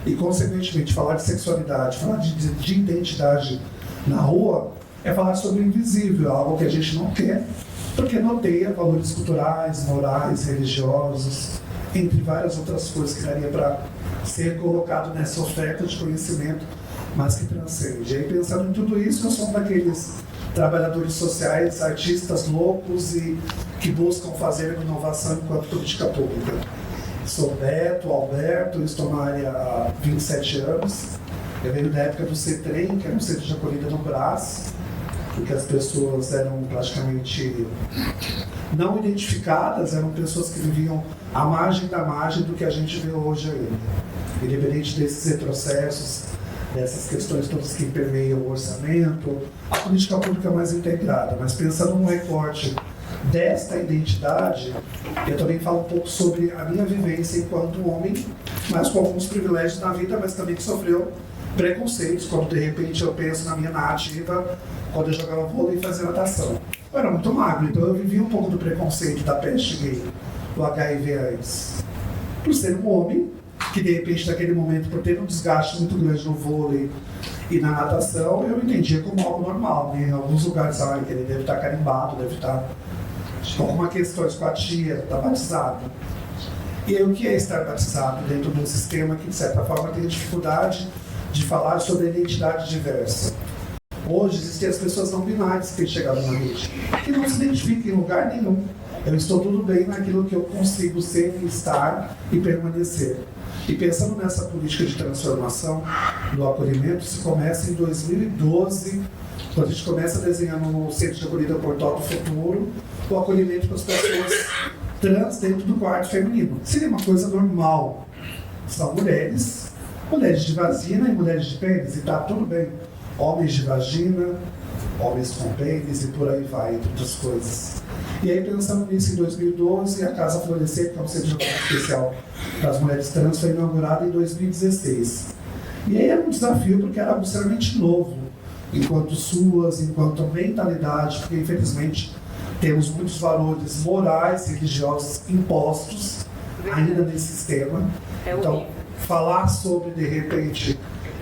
E, consequentemente, falar de sexualidade, falar de identidade na rua, é falar sobre o invisível, algo que a gente não quer, porque noteia valores culturais, morais, religiosos, entre várias outras coisas que daria para ser colocado nessa oferta de conhecimento, mas que transcende. E aí, pensando em tudo isso, eu sou um daqueles trabalhadores sociais, artistas loucos e que buscam fazer inovação enquanto política pública. Sou Beto, Alberto, estou na área há 27 anos. Eu venho da época do CETREM, que era um centro de acolhida no Brás, em que as pessoas eram praticamente não identificadas, eram pessoas que viviam à margem da margem do que a gente vê hoje ainda. Independente desses retrocessos, dessas questões todas que permeiam o orçamento, a política pública mais integrada. Mas pensando no recorte desta identidade, eu também falo um pouco sobre a minha vivência enquanto homem, mas com alguns privilégios na vida, mas também que sofreu preconceitos, quando de repente eu penso na minha narrativa, quando eu jogava vôlei e fazia natação. Eu era muito magro, então eu vivi um pouco do preconceito da peste gay, do HIV AIDS. Por ser um homem, que de repente naquele momento, por ter um desgaste muito grande no vôlei e na natação, eu entendia como algo normal, né? Em alguns lugares, que ele deve estar carimbado, deve estar com alguma questão com a tia, está batizado. E aí, o que é estar batizado dentro de um sistema que, de certa forma, tem dificuldade de falar sobre a identidade diversa? Hoje existem as pessoas não binárias que têm chegado na rede, que não se identificam em lugar nenhum. Eu estou tudo bem naquilo que eu consigo ser, estar e permanecer. E pensando nessa política de transformação do acolhimento, se começa em 2012, quando a gente começa desenhando no Centro de Acolhida Portal do Futuro, o acolhimento para as pessoas trans dentro do quarto feminino. Seria uma coisa normal. São mulheres de vagina e mulheres de pênis, e está tudo bem. Homens de vagina, homens com pênis e por aí vai, entre outras coisas. E aí, pensando nisso, em 2012, a Casa Florescer, que é um centro de acolhimento especial para as mulheres trans, foi inaugurada em 2016. E aí era um desafio, porque era algo extremamente novo, enquanto suas, enquanto mentalidade, porque infelizmente temos muitos valores morais e religiosos impostos ainda nesse sistema. Então, falar sobre, de repente,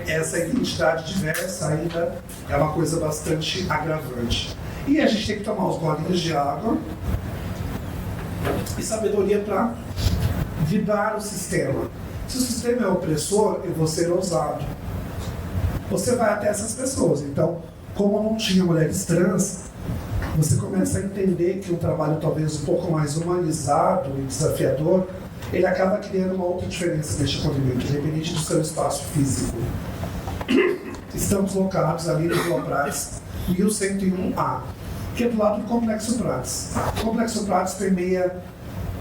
essa identidade diversa ainda é uma coisa bastante agravante. E a gente tem que tomar os golinhos de água e sabedoria para vibrar o sistema. Se o sistema é opressor, eu vou ser ousado. Você vai até essas pessoas. Então, como não tinha mulheres trans, você começa a entender que um trabalho talvez um pouco mais humanizado e desafiador, ele acaba criando uma outra diferença neste acolhimento, independente do seu espaço físico. Estamos locados ali no Rua Prates, 1101A, que é do lado do Complexo Prates. O Complexo Prates permeia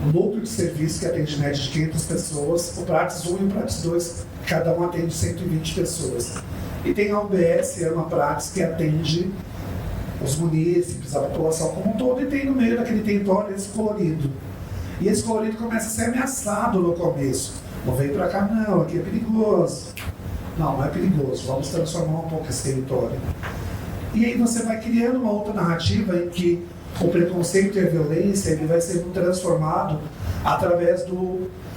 um núcleo de serviço que atende média de 500 pessoas, o Prates 1 e o Prates 2, cada um atende 120 pessoas. E tem a UBS Ama Prates, que atende os munícipes, a população como um todo, e tem no meio daquele território esse colorido. E esse colorido começa a ser ameaçado no começo. Não vem pra cá não, aqui é perigoso. Não é perigoso, vamos transformar um pouco esse território. E aí você vai criando uma outra narrativa em que o preconceito e a violência ele vai sendo transformado através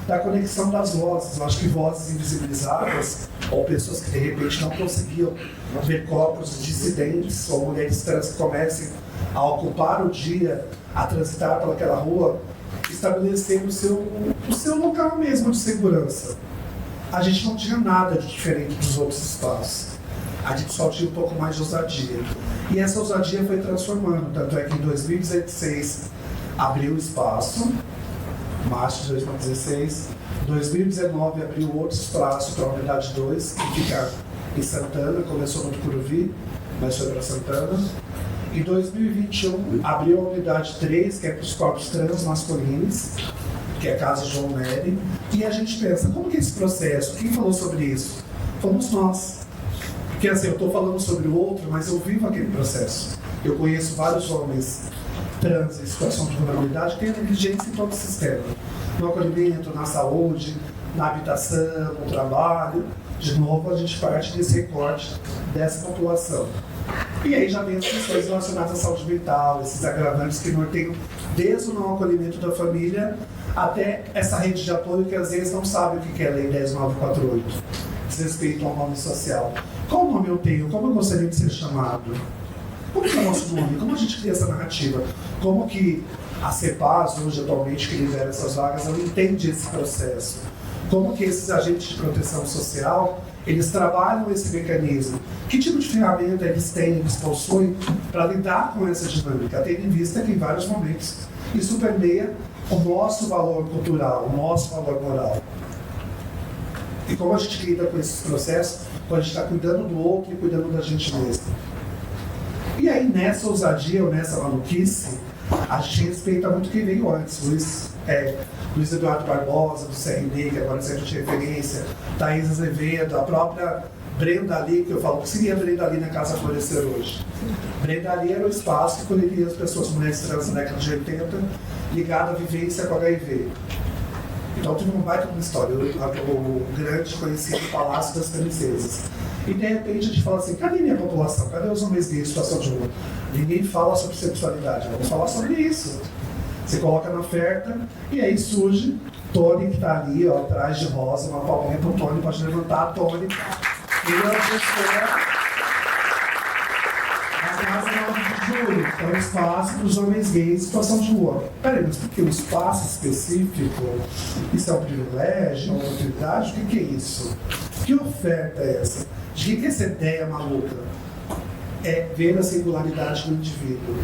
da conexão das vozes. Eu acho que vozes invisibilizadas, ou pessoas que de repente não conseguiam ver corpos dissidentes, ou mulheres trans que comecem a ocupar o dia, a transitar pelaquela rua, estabelecendo o seu local mesmo de segurança. A gente não tinha nada de diferente dos outros espaços. A gente só tinha um pouco mais de ousadia. E essa ousadia foi transformando, tanto é que em 2016 abriu o espaço, março de 2016, 2019 abriu outro espaço para a Unidade 2, que fica em Santana, começou no Tucuruvi, mas foi para Santana. Em 2021 abriu a Unidade 3, que é para os corpos trans masculinos, que é a Casa João Nery, e a gente pensa, como que é esse processo? Quem falou sobre isso? Fomos nós. Porque assim, eu estou falando sobre o outro, mas eu vivo aquele processo. Eu conheço vários homens trans em situação de vulnerabilidade tem negligência em todo o sistema. No acolhimento, na saúde, na habitação, no trabalho. De novo, a gente parte desse recorte dessa população. E aí já vem as questões relacionadas à saúde mental, esses agravantes que norteiam desde o não acolhimento da família até essa rede de apoio que às vezes não sabe o que é a Lei 10.948, desrespeito ao nome social. Qual nome eu tenho? Como eu gostaria de ser chamado? Como que é o nosso nome? Como a gente cria essa narrativa? Como que a CEPAS, hoje atualmente, que lidera essas vagas, ela entende esse processo? Como que esses agentes de proteção social, eles trabalham esse mecanismo? Que tipo de ferramenta eles têm, eles possuem para lidar com essa dinâmica? Tendo em vista que em vários momentos isso permeia o nosso valor cultural, o nosso valor moral. E como a gente lida com esses processos, quando a gente está cuidando do outro e cuidando da gente mesmo. E aí, nessa ousadia ou nessa maluquice, a gente respeita muito quem veio antes. Luiz Eduardo Barbosa, do CRD, que agora é centro de referência, Thaís Azevedo, a própria Brenda Ali, que eu falo, o que seria Brenda Ali na Casa Florescer hoje? Brenda Ali era o espaço que acolheria as pessoas, mulheres trans na década de 80, ligada à vivência com HIV. Então tive um baita uma história, o grande conhecido Palácio das Princesas. E de repente a gente fala assim, cadê minha população? Cadê os homens gays em situação de rua? Ninguém fala sobre sexualidade, vamos falar sobre isso. Você coloca na oferta e aí surge Tony, que está ali, ó, atrás de rosa, uma palminha para o Tony, pode levantar a Tony. E a gestora a Casa 9 de Julho, que é um espaço para os homens gays em situação de rua. Peraí, mas por que um espaço específico? Isso é um privilégio, uma oportunidade? O que é isso? Que oferta é essa? De que essa ideia maluca? É ver a singularidade do indivíduo.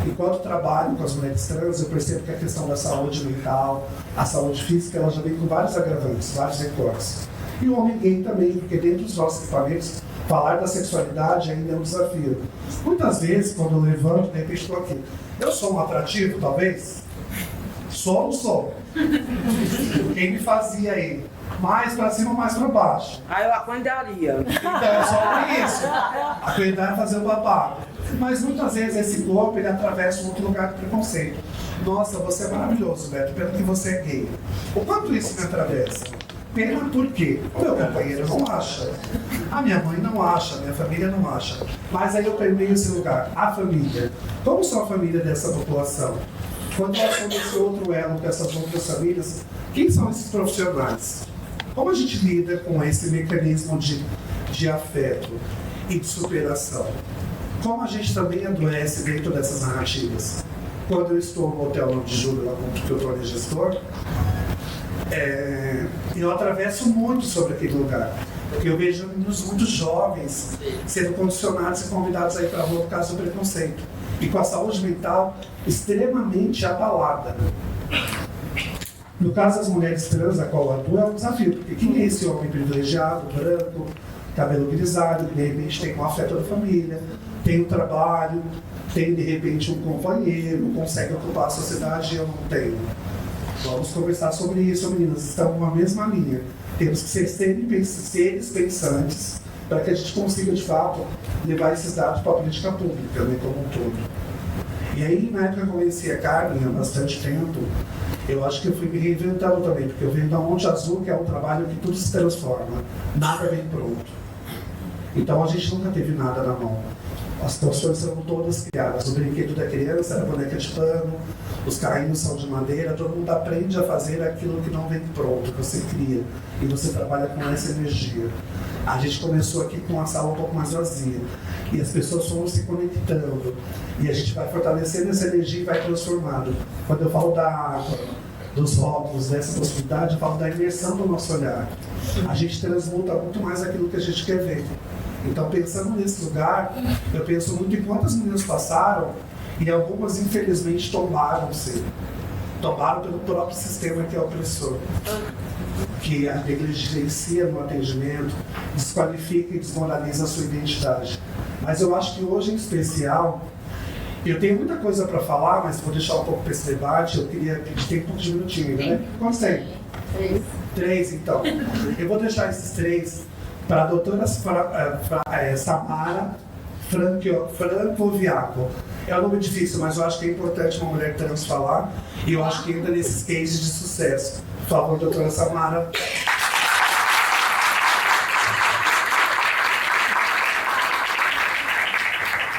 Enquanto trabalho com as mulheres trans, eu percebo que a questão da saúde mental, a saúde física, ela já vem com vários agravantes, vários recortes. E o homem gay também, porque dentro dos nossos equipamentos, falar da sexualidade ainda é um desafio. Muitas vezes, quando eu levanto, de repente estou aqui. Eu sou um atrativo, talvez? Sou ou não sou? Quem me fazia aí? Mais para cima ou mais para baixo? Aí eu acordaria. Então é só por isso. Acordar é fazer o babado. Mas muitas vezes esse corpo ele atravessa um outro lugar de preconceito. Nossa, você é maravilhoso, Beto, pelo que você é gay. O quanto isso me atravessa? Pena por quê? O meu companheiro não acha. A minha mãe não acha, a minha família não acha. Mas aí eu permeio esse lugar. A família. Como são a família dessa população? Quando nós somos esse outro elo com essas outras famílias, quem são esses profissionais? Como a gente lida com esse mecanismo de afeto e de superação? Como a gente também adoece dentro dessas narrativas? Quando eu estou no Hotel 9 de Julho, lá que eu estou ali gestor, eu atravesso muito sobre aquele lugar. Porque eu vejo meninos muito jovens sendo condicionados e convidados a ir para a rua por causa do preconceito. E com a saúde mental extremamente abalada. No caso das mulheres trans, a qual eu atuo, é um desafio. Porque quem é esse homem privilegiado, branco, cabelo grisalho, que de repente tem um afeto da família, tem um trabalho, tem de repente um companheiro, consegue ocupar a sociedade e eu não tenho. Vamos conversar sobre isso, meninas. Estamos na mesma linha. Temos que ser sempre seres pensantes para que a gente consiga, de fato, levar esses dados para a política pública, né, como um todo. E aí, na época que eu conheci a Carmen, há bastante tempo, eu acho que eu fui me reinventando também, porque eu venho da Monte Azul, que é um trabalho que tudo se transforma, nada vem pronto. Então a gente nunca teve nada na mão. As situações são todas criadas. O brinquedo da criança era boneca de pano, os carrinhos são de madeira, todo mundo aprende a fazer aquilo que não vem pronto, que você cria. E você trabalha com essa energia. A gente começou aqui com uma sala um pouco mais vazia. E as pessoas foram se conectando. E a gente vai fortalecendo essa energia e vai transformando. Quando eu falo da água, dos rótulos, dessa possibilidade, eu falo da imersão do nosso olhar. A gente transmuta muito mais aquilo que a gente quer ver. Então, pensando nesse lugar, eu penso muito em quantas meninas passaram e algumas, infelizmente, tombaram-se. Tombaram pelo próprio sistema que é opressor, que a negligencia no atendimento, desqualifica e desmoraliza a sua identidade. Mas eu acho que hoje, em especial, eu tenho muita coisa para falar, mas vou deixar um pouco para esse debate. Eu queria que tem um pouco de minutinho, né? Quantos tem? 3. 3, então. Eu vou deixar esses 3 para a doutora Samara Francoviaco. É um nome difícil, mas eu acho que é importante uma mulher trans falar, e eu acho que entra nesses cases de sucesso. Por favor, doutora Samara.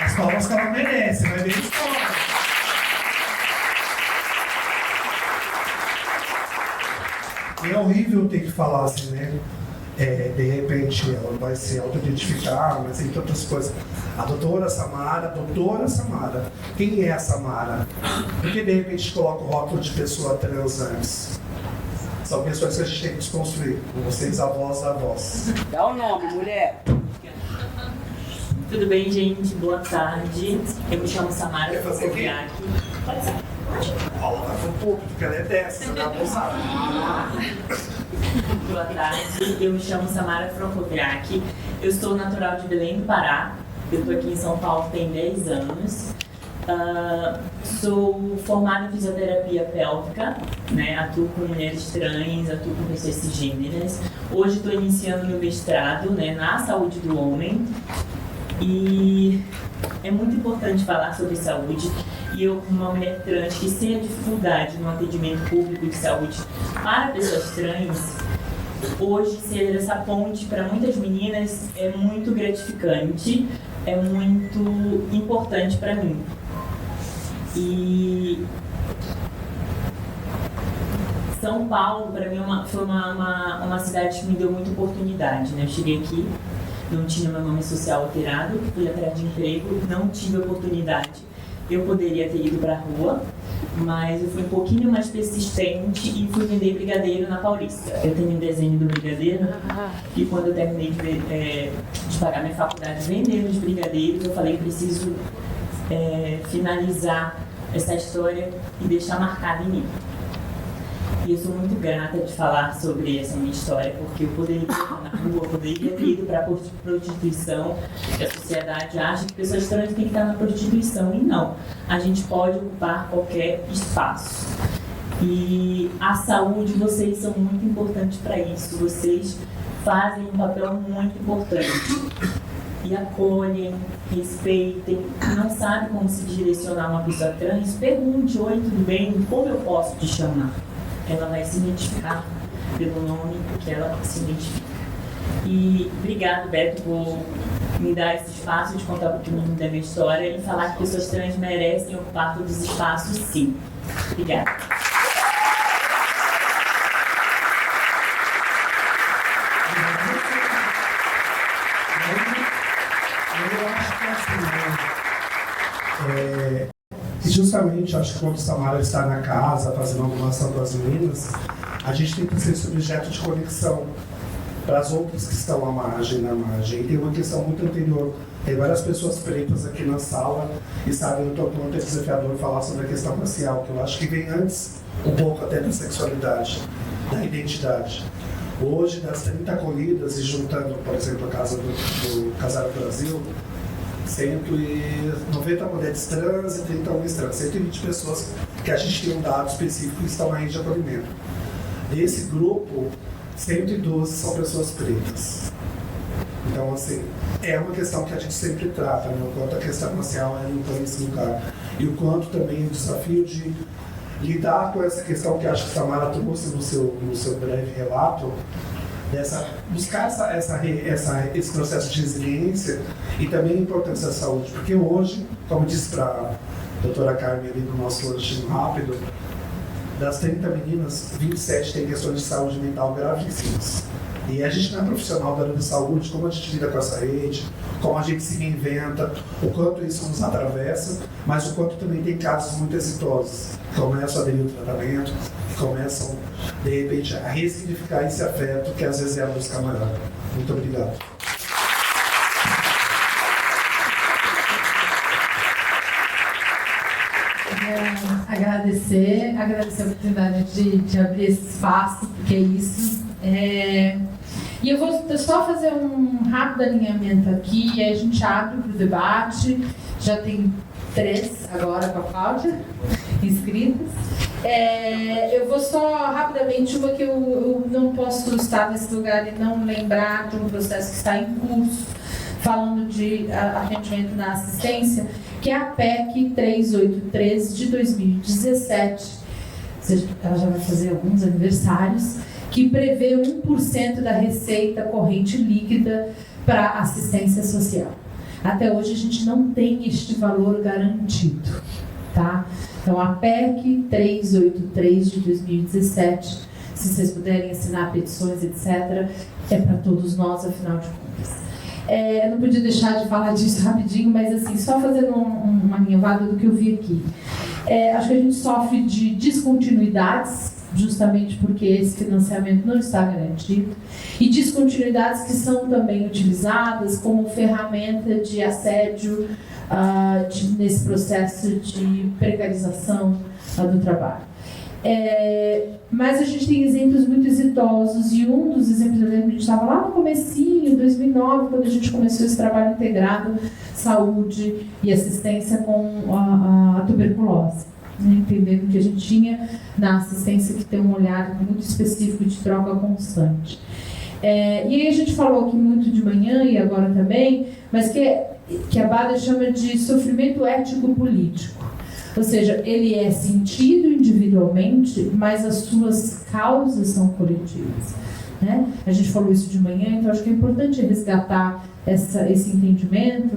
As palmas que ela merece, vai ver história. É horrível ter que falar assim, né? De repente ela vai se auto-identificar, mas tem tantas coisas. A doutora Samara, quem é a Samara? Por que de repente coloca o rótulo de pessoa trans antes? São questões que a gente tem que desconstruir, com vocês, a voz da voz. Dá o nome, mulher. Tudo bem, gente? Boa tarde. Eu me chamo Samara Quer fazer o quê? Francoviaco. Pode ser. Fala lá pro público, porque ela é dessa, né? Abusada. Boa tarde. Eu me chamo Samara Francoviaco. Eu sou natural de Belém do Pará. Eu estou aqui em São Paulo tem 10 anos. Sou formada em fisioterapia pélvica, né? Atuo com mulheres trans, atuo com pessoas cisgêneras. Hoje estou iniciando meu mestrado, né, na saúde do homem. E é muito importante falar sobre saúde. E eu, como uma mulher trans que tem a dificuldade no atendimento público de saúde para pessoas trans, hoje ser essa ponte para muitas meninas é muito gratificante, é muito importante para mim. E São Paulo, para mim, foi uma cidade que me deu muita oportunidade, né? Eu cheguei aqui, não tinha meu nome social alterado, fui atrás de emprego, não tive oportunidade. Eu poderia ter ido para a rua, mas eu fui um pouquinho mais persistente e fui vender brigadeiro na Paulista. Eu tenho um desenho do brigadeiro e quando eu terminei de pagar minha faculdade vendendo os brigadeiros, eu falei que preciso finalizar essa história e deixar marcada em mim. E eu sou muito grata de falar sobre essa minha história, porque eu poderia ir na rua, poderia ter ido para a prostituição, que a sociedade acha que pessoas trans têm que estar na prostituição, e não. A gente pode ocupar qualquer espaço. E a saúde, vocês são muito importantes para isso, vocês fazem um papel muito importante. E acolhem, respeitem, não sabe como se direcionar a uma pessoa trans, pergunte: oi, tudo bem? Como eu posso te chamar? Ela vai se identificar pelo nome que ela se identifica. E obrigado, Beto, por me dar esse espaço de contar um pouquinho da minha história e falar que pessoas trans merecem ocupar todos os espaços, sim. Obrigada. Eu acho que assim, e justamente, acho que quando a Samara está na casa fazendo alguma ação com as meninas, a gente tem que ser esse objeto de conexão para as outras que estão à margem, na margem. E tem uma questão muito anterior. Tem várias pessoas pretas aqui na sala e sabem o quanto é desafiador falar sobre a questão racial, que eu acho que vem antes um pouco até da sexualidade, da identidade. Hoje, das 30 acolhidas, e juntando, por exemplo, a casa do Casar do Brasil, 190 mulheres trans e 30 homens trans, 120 pessoas que a gente tem um dado específico que estão na rede de acolhimento. Desse grupo, 112 são pessoas pretas. Então, assim, é uma questão que a gente sempre trata, né? O quanto a questão racial não está nesse lugar. E o quanto também o desafio de lidar com essa questão que acho que a Samara trouxe no seu breve relato, buscar esse processo de resiliência e também a importância da saúde. Porque hoje, como disse para a doutora Carmen ali no nosso lanchinho rápido, das 30 meninas, 27 têm questões de saúde mental gravíssimas. E a gente não é profissional da área de saúde, como a gente lida com essa rede, como a gente se reinventa, o quanto isso nos atravessa, mas o quanto também tem casos muito exitosos, que começam a aderir ao tratamento, que começam, de repente, a ressignificar esse afeto que às vezes é a dos camaradas. Muito obrigado. Agradecer a oportunidade de abrir esse espaço, porque é isso. E eu vou só fazer um rápido alinhamento aqui, e aí a gente abre para o debate. Já tem 3 agora com a Cláudia inscritas. Eu vou só rapidamente, uma que eu não posso estar nesse lugar e não lembrar de um processo que está em curso falando de atendimento na assistência, que é a PEC 383 de 2017. Ou seja, ela já vai fazer alguns aniversários, que prevê 1% da receita corrente líquida para assistência social. Até hoje a gente não tem este valor garantido, tá? Então a PEC 383 de 2017, se vocês puderem assinar petições, etc., é para todos nós, afinal de contas. Eu não podia deixar de falar disso rapidinho, mas assim, só fazendo uma linha vaga do que eu vi aqui. Acho que a gente sofre de descontinuidades, justamente porque esse financiamento não está garantido, e descontinuidades que são também utilizadas como ferramenta de assédio nesse processo de precarização do trabalho. Mas a gente tem exemplos muito exitosos, e um dos exemplos, eu lembro, a gente estava lá no comecinho, 2009, quando a gente começou esse trabalho integrado, saúde e assistência com a tuberculose. Entendendo que a gente tinha na assistência que tem um olhar muito específico de troca constante. E aí a gente falou aqui muito de manhã e agora também, mas que a Bada chama de sofrimento ético-político. Ou seja, ele é sentido individualmente, mas as suas causas são coletivas. Né? A gente falou isso de manhã, então acho que é importante resgatar esse entendimento,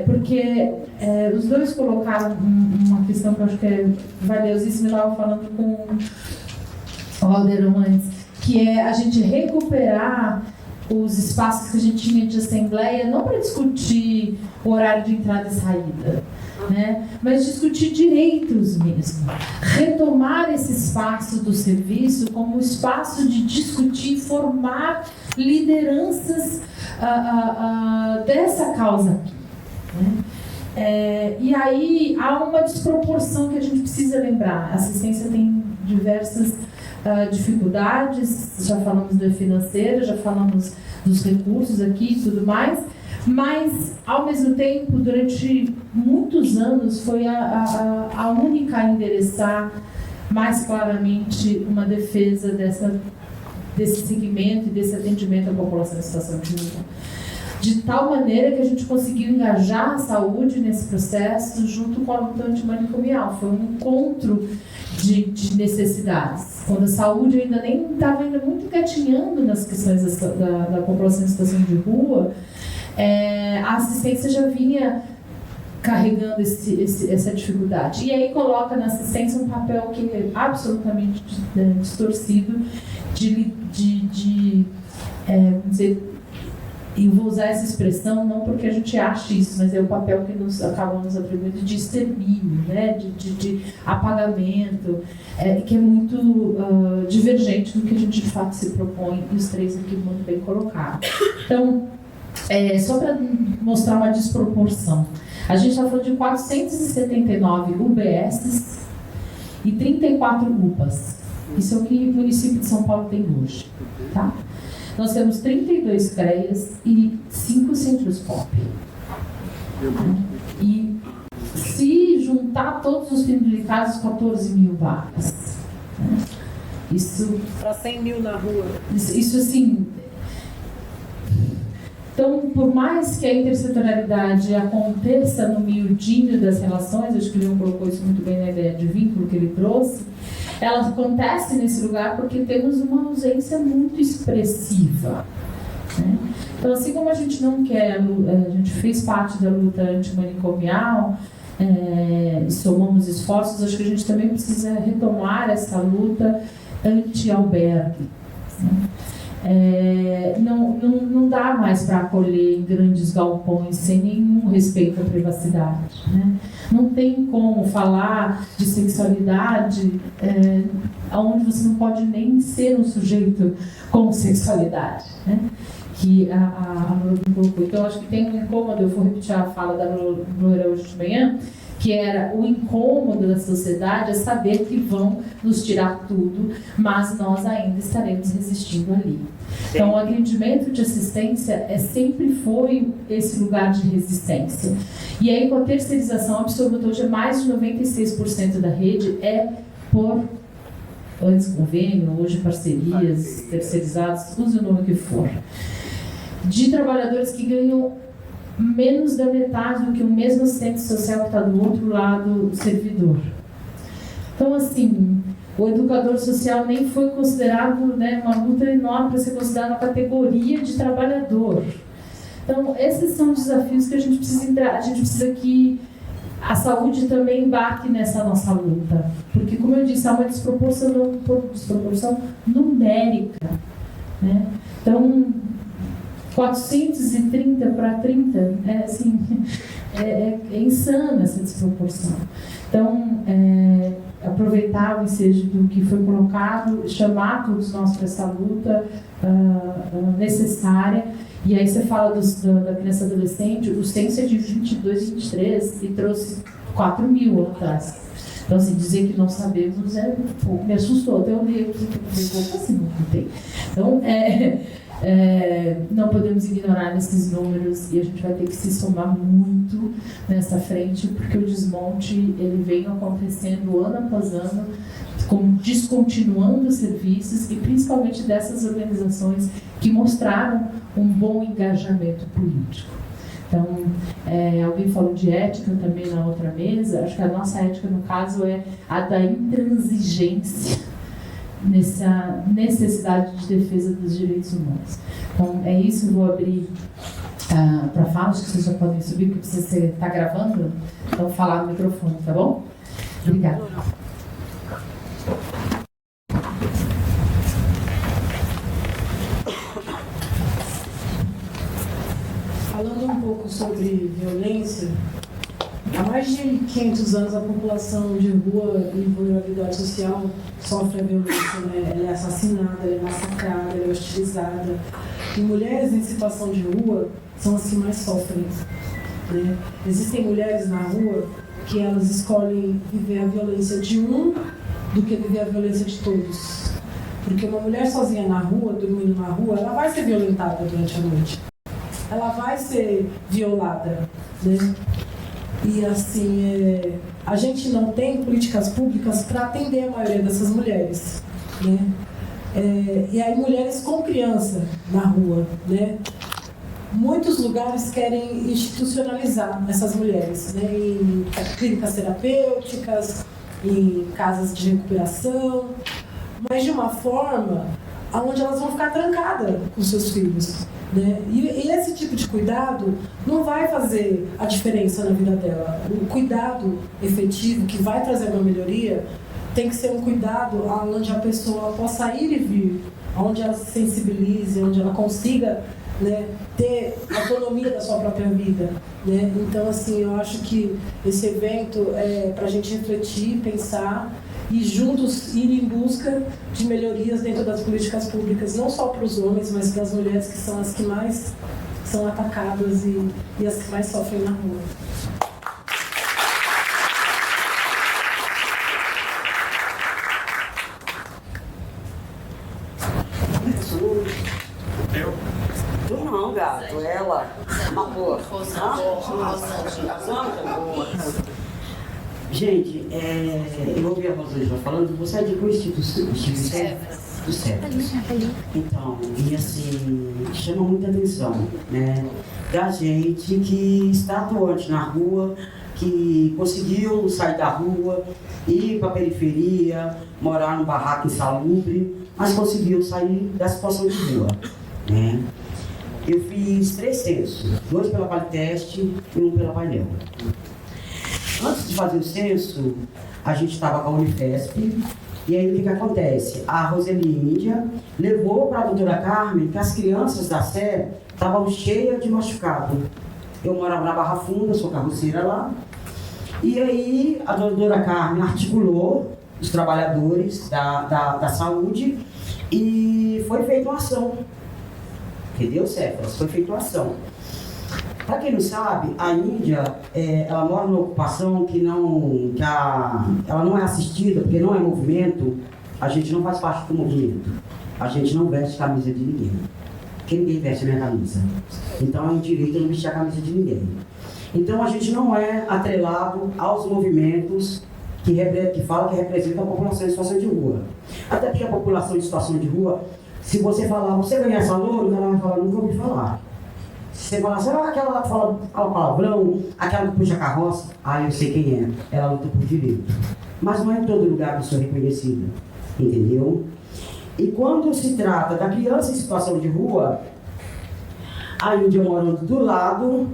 porque os dois colocaram uma questão que eu acho que é valiosíssima. Eu estava falando com o Alderão antes, que é a gente recuperar os espaços que a gente tinha de assembleia, não para discutir o horário de entrada e saída, né? Mas discutir direitos mesmo. Retomar esse espaço do serviço como espaço de discutir, formar lideranças dessa causa aqui. Né? E aí há uma desproporção que a gente precisa lembrar. A assistência tem diversas dificuldades, já falamos da financeira, já falamos dos recursos aqui e tudo mais, mas, ao mesmo tempo, durante muitos anos, foi a única a endereçar mais claramente uma defesa desse segmento e desse atendimento à população em situação de rua. De tal maneira que a gente conseguiu engajar a saúde nesse processo junto com a luta antimanicomial. Foi um encontro de necessidades. Quando a saúde ainda nem estava muito engatinhando nas questões da população em situação de rua, a assistência já vinha carregando essa dificuldade. E aí coloca na assistência um papel que é absolutamente distorcido vamos dizer, e vou usar essa expressão não porque a gente acha isso, mas é o papel que acabam nos atribuindo de extermínio, né? de apagamento, que é muito divergente do que a gente de fato se propõe, e os três aqui muito bem colocaram. Então, só para mostrar uma desproporção, a gente está falando de 479 UBSs e 34 UPAs. Isso é o que o município de São Paulo tem hoje. Tá? Nós temos 32 CREAs e 5 centros POP. E se juntar todos os finalizados, 14 mil vagas. Isso... Para 100 mil na rua. Isso assim... Então, por mais que a intersetorialidade aconteça no miudinho das relações, acho que o Leon colocou isso muito bem na ideia de vínculo que ele trouxe, ela acontece nesse lugar porque temos uma ausência muito expressiva. Né? Então, assim como a gente não quer, a gente fez parte da luta antimanicomial, somamos esforços, acho que a gente também precisa retomar essa luta anti-albergue. Né? Não dá mais para acolher em grandes galpões sem nenhum respeito à privacidade. Né? Não tem como falar de sexualidade onde você não pode nem ser um sujeito com sexualidade. Né? Que a Loura colocou. Então, acho que tem um incômodo, eu vou repetir a fala da Loura hoje de manhã, que era o incômodo da sociedade é saber que vão nos tirar tudo, mas nós ainda estaremos resistindo ali. Então, o atendimento de assistência sempre foi esse lugar de resistência. E aí, com a terceirização absoluta, hoje mais de 96% da rede por antes convênio, hoje parcerias, terceirizados, use o nome que for, de trabalhadores que ganham menos da metade do que o mesmo assistente social que está do outro lado do servidor. Então, assim, o educador social nem foi considerado, né, uma luta enorme para ser considerado uma categoria de trabalhador. Então, esses são desafios que a gente precisa entrar. A gente precisa que a saúde também embarque nessa nossa luta. Porque, como eu disse, há uma desproporção numérica, né? Então, 430 para 30, é insana essa desproporção. Então, aproveitar o ensejo do que foi colocado, chamar todos nós para essa luta necessária. E aí você fala da criança e adolescente, o censo é de 22 e 23 e trouxe 4 mil atrás. Então, assim, dizer que não sabemos me assustou. Até eu li aqui, como assim não tem? Então, não podemos ignorar esses números e a gente vai ter que se somar muito nessa frente, porque o desmonte ele vem acontecendo ano após ano, descontinuando serviços e principalmente dessas organizações que mostraram um bom engajamento político. Então, alguém falou de ética também na outra mesa. Acho que a nossa ética, no caso, é a da intransigência nessa necessidade de defesa dos direitos humanos. Então, é isso. Eu vou abrir para fala. Acho que vocês já podem subir, porque você está gravando. Então, falar no microfone, tá bom? Obrigada. Falando um pouco sobre violência, há mais de 500 anos a população de rua e vulnerabilidade social sofre a violência, né? Ela é assassinada, ela é massacrada, ela é hostilizada. E mulheres em situação de rua são as que mais sofrem, né? Existem mulheres na rua que elas escolhem viver a violência de um do que viver a violência de todos. Porque uma mulher sozinha na rua, dormindo na rua, ela vai ser violentada durante a noite. Ela vai ser violada, né? E assim, a gente não tem políticas públicas para atender a maioria dessas mulheres, né? E aí mulheres com criança na rua, né? Muitos lugares querem institucionalizar essas mulheres, né? Em clínicas terapêuticas, em casas de recuperação, mas de uma forma onde elas vão ficar trancadas com seus filhos, né? E esse tipo de cuidado não vai fazer a diferença na vida dela. O cuidado efetivo que vai trazer uma melhoria tem que ser um cuidado onde a pessoa possa ir e vir, onde ela se sensibilize, onde ela consiga, né, ter autonomia da sua própria vida, né? Então, assim, eu acho que esse evento é para a gente refletir, pensar e juntos ir em busca de melhorias dentro das políticas públicas, não só para os homens, mas para as mulheres, que são as que mais são atacadas e as que mais sofrem na rua. Tu não, gato, ela. Uma boa. Gente, eu ouvi a Rosângela falando, você é de qual instituto? Do CEPROS. Então, e assim, chama muita atenção, né? Da gente que está atuante na rua, que conseguiu sair da rua, ir para a periferia, morar num barraco insalubre, mas conseguiu sair da situação de rua, né? Eu fiz 3 censos, 2 pela Qualiteste e 1 pela Painel. Antes de fazer o censo, a gente estava com a Unifesp, e aí o que acontece? A Roseli Índia levou para a doutora Carmen que as crianças da Sé estavam cheias de machucado. Eu morava na Barra Funda, sou carroceira lá, e aí a doutora Carmen articulou os trabalhadores da saúde e foi feita uma ação. Entendeu, Céfalas? Foi feita uma ação. Para quem não sabe, a Índia, ela mora numa ocupação ela não é assistida, porque não é movimento. A gente não faz parte do movimento. A gente não veste camisa de ninguém. Porque ninguém veste a minha camisa. Então é um direito eu não vestir a camisa de ninguém. Então a gente não é atrelado aos movimentos que falam que representam a população em situação de rua. Até porque a população em situação de rua, se você falar, você conhece a Louro, ela vai falar, nunca ouvi falar. Você fala assim, aquela lá que fala palavrão, aquela que puxa carroça, eu sei quem é, ela luta por direito. Mas não é em todo lugar que eu sou reconhecida, entendeu? E quando se trata da criança em situação de rua, a Índia morando do lado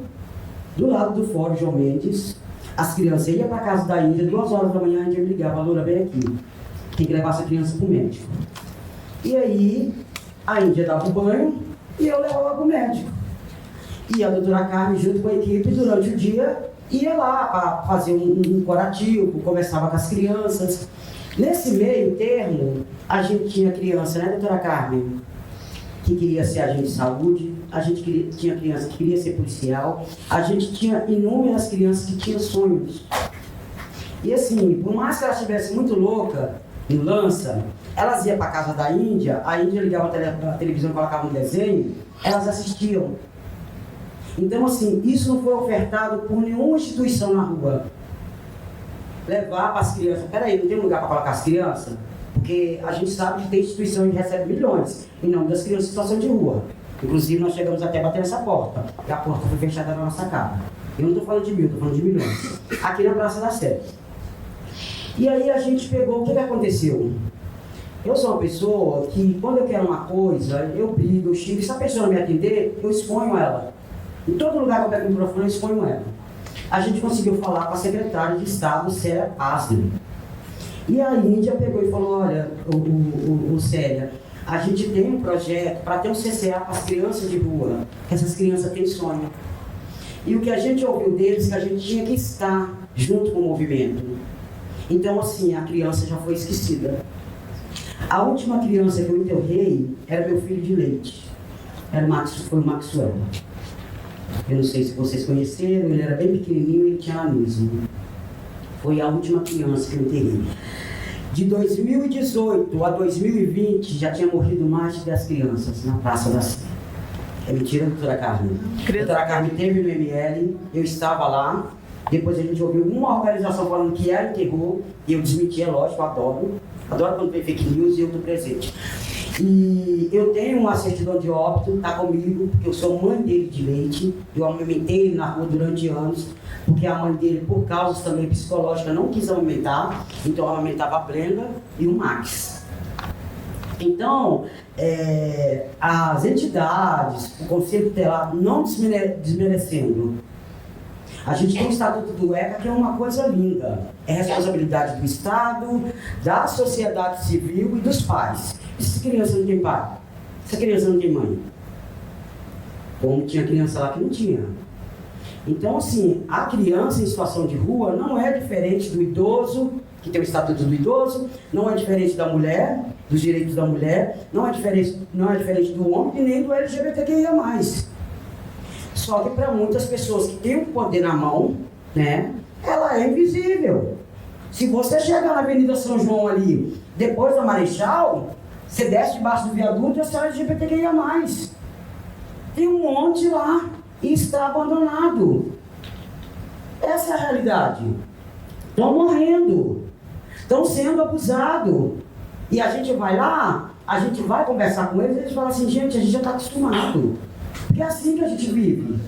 do Fórum João Mendes, as crianças iam para casa da Índia, 2 horas da manhã a Índia me ligava, Loura, vem aqui, tem que levar essa criança para o médico. E aí, a Índia dava o banho e eu levava para o médico. E a doutora Carmen, junto com a equipe, durante o dia, ia lá para fazer um curativo, conversava com as crianças. Nesse meio termo, a gente tinha criança, né, doutora Carmen, que queria ser agente de saúde, a gente tinha criança que queria ser policial, a gente tinha inúmeras crianças que tinham sonhos. E assim, por mais que ela estivesse muito louca, em lança, elas iam para a casa da Índia, a Índia ligava a televisão e colocava um desenho, elas assistiam. Então, assim, isso não foi ofertado por nenhuma instituição na rua. Levar para as crianças, peraí, não tem lugar para colocar as crianças? Porque a gente sabe que tem instituição que recebe milhões em nome das crianças em situação de rua. Inclusive, nós chegamos até a bater nessa porta, e a porta foi fechada na nossa cara. Eu não estou falando de 1000, estou falando de milhões. Aqui na Praça da Sé. E aí a gente pegou, o que aconteceu? Eu sou uma pessoa que, quando eu quero uma coisa, eu brigo, eu xingo, e se a pessoa não me atender, eu exponho ela. Em todo lugar que eu pego o microfone, eu exponho ela. A gente conseguiu falar com a secretária de Estado, Célia Asli. E a Índia pegou e falou, olha, Célia, a gente tem um projeto para ter um CCA para as crianças de rua, que essas crianças têm sonho. E o que a gente ouviu deles, que a gente tinha que estar junto com o movimento. Então, assim, a criança já foi esquecida. A última criança que eu enterrei era meu filho de leite. Foi o Maxwell. Eu não sei se vocês conheceram, ele era bem pequenininho e ele tinha anismo. Foi a última criança que eu enterrei. De 2018 a 2020, já tinha morrido mais de 10 crianças na Praça da Sé. É mentira, doutora Carmen. A doutora Carmen teve no ML, eu estava lá. Depois a gente ouviu uma organização falando que ela enterrou, e eu desmenti, é lógico, adoro quando tem fake news e eu estou presente. E eu tenho uma certidão de óbito, está comigo, porque eu sou mãe dele de leite, eu amamentei ele na rua durante anos, porque a mãe dele, por causas também psicológicas, não quis amamentar, então eu amamentava a Brenda e o Max. Então, as entidades, o Conselho Tutelar, não desmerecendo, a gente tem o Estatuto do ECA, que é uma coisa linda. É responsabilidade do Estado, da sociedade civil e dos pais. E se a criança não tem pai? Se a criança não tem mãe? Como tinha criança lá que não tinha. Então, assim, a criança em situação de rua não é diferente do idoso, que tem o Estatuto do Idoso, não é diferente da mulher, dos direitos da mulher, não é diferente do homem e nem do LGBTQIA+. Só que para muitas pessoas que têm o poder na mão, né, ela é invisível. Se você chegar na Avenida São João ali, depois da Marechal, você desce debaixo do viaduto e é só LGBTQIA+. Tem um monte lá e está abandonado. Essa é a realidade. Estão morrendo, estão sendo abusados. E a gente vai lá, a gente vai conversar com eles e eles falam assim, gente, a gente já está acostumado. Porque é assim que a gente vive.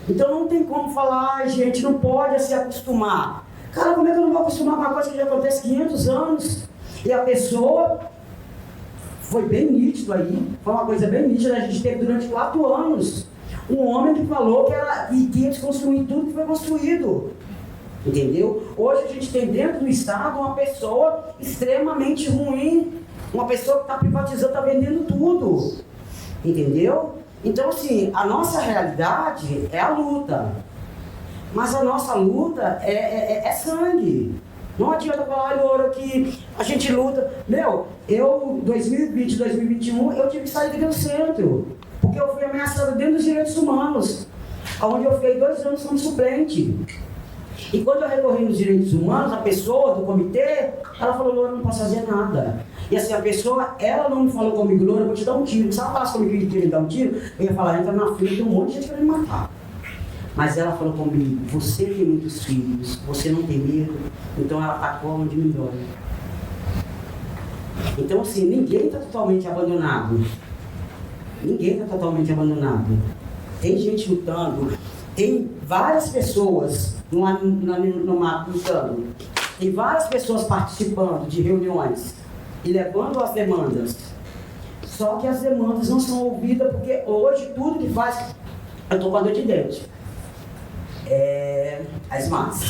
Então não tem como falar, gente, não pode se acostumar. Cara, como é que eu não vou acostumar com uma coisa que já acontece há 500 anos? E a pessoa foi bem nítido aí, foi uma coisa bem nítida, a gente teve durante 4 anos um homem que falou que ia desconstruir tudo que foi construído. Entendeu? Hoje a gente tem dentro do Estado uma pessoa extremamente ruim, uma pessoa que está privatizando, está vendendo tudo. Entendeu? Então, assim, a nossa realidade é a luta. Mas a nossa luta é sangue. Não adianta falar, Loura, que a gente luta. Meu, eu, 2020, 2021, eu tive que sair daqui do centro. Porque eu fui ameaçada dentro dos direitos humanos. Onde eu fiquei 2 anos como suplente. E quando eu recorri nos direitos humanos, a pessoa do comitê, ela falou, Loura, eu não posso fazer nada. E assim, a pessoa, ela não me falou comigo, Loura, eu vou te dar um tiro. Se ela falasse comigo que queria me dar um tiro, eu ia falar, entra na frente, tem um monte de gente querendo me matar. Mas ela falou comigo, você tem muitos filhos, você não tem medo, então ela atacou onde me dói. Então assim, ninguém está totalmente abandonado. Ninguém está totalmente abandonado. tem gente lutando, tem várias pessoas no mato lutando, tem várias pessoas participando de reuniões e levando as demandas. Só que as demandas não são ouvidas porque hoje tudo que faz... Eu estou com a dor de dente. As matas.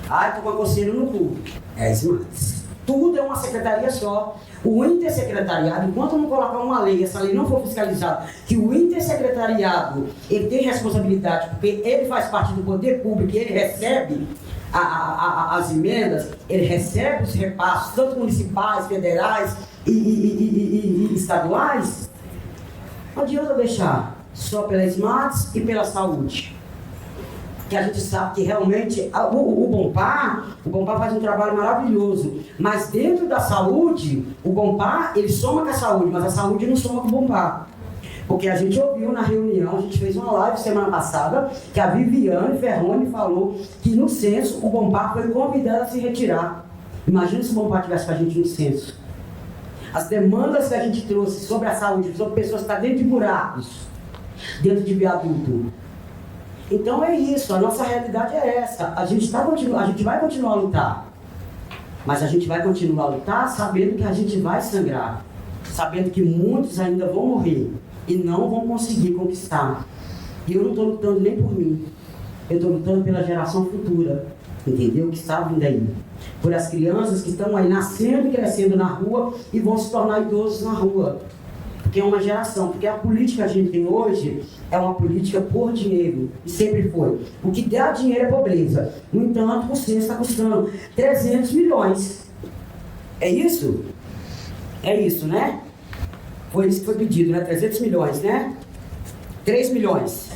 Estou com a coceira no cu. As matas. Tudo é uma secretaria só. O intersecretariado, enquanto não colocar uma lei, essa lei não for fiscalizada, que o intersecretariado ele tem responsabilidade, porque ele faz parte do poder público, ele recebe as emendas, ele recebe os repassos, tanto municipais, federais e estaduais, não adianta deixar só pelas matas e pela saúde. Que a gente sabe que realmente o Bompar faz um trabalho maravilhoso, mas dentro da saúde, o Bompar, ele soma com a saúde, mas a saúde não soma com o Bompar. Porque a gente ouviu na reunião, a gente fez uma live semana passada, que a Viviane Ferroni falou que no censo o Bompar foi convidado a se retirar. Imagina se o Bompar tivesse com a gente no censo. As demandas que a gente trouxe sobre a saúde, sobre pessoas que estão dentro de buracos, dentro de viaduto. Então é isso, a nossa realidade é essa. A gente vai continuar a lutar. Mas a gente vai continuar a lutar sabendo que a gente vai sangrar. Sabendo que muitos ainda vão morrer e não vão conseguir conquistar. E eu não estou lutando nem por mim. Eu estou lutando pela geração futura, entendeu? Que está vindo aí. Por as crianças que estão aí nascendo e crescendo na rua e vão se tornar idosos na rua. Porque é uma geração, porque a política que a gente tem hoje é uma política por dinheiro, e sempre foi. O que dá dinheiro é pobreza. No entanto, você está custando 300 milhões. É isso? É isso, né? Foi isso que foi pedido, né? 300 milhões, né? 3 milhões.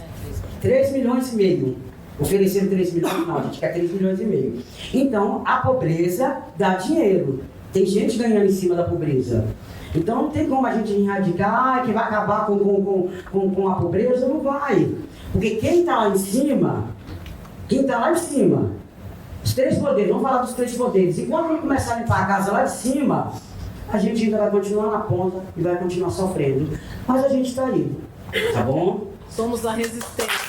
3 milhões e meio. Ofereceram 3 milhões, não, a gente quer 3 milhões e meio. Então, a pobreza dá dinheiro. Tem gente ganhando em cima da pobreza. Então não tem como a gente erradicar que vai acabar com a pobreza, não vai. Porque quem está lá em cima, os 3 poderes, vamos falar dos 3 poderes, e quando ele começar a limpar a casa lá de cima, a gente ainda vai continuar na ponta e vai continuar sofrendo. Mas a gente está aí, tá bom? Somos a resistência.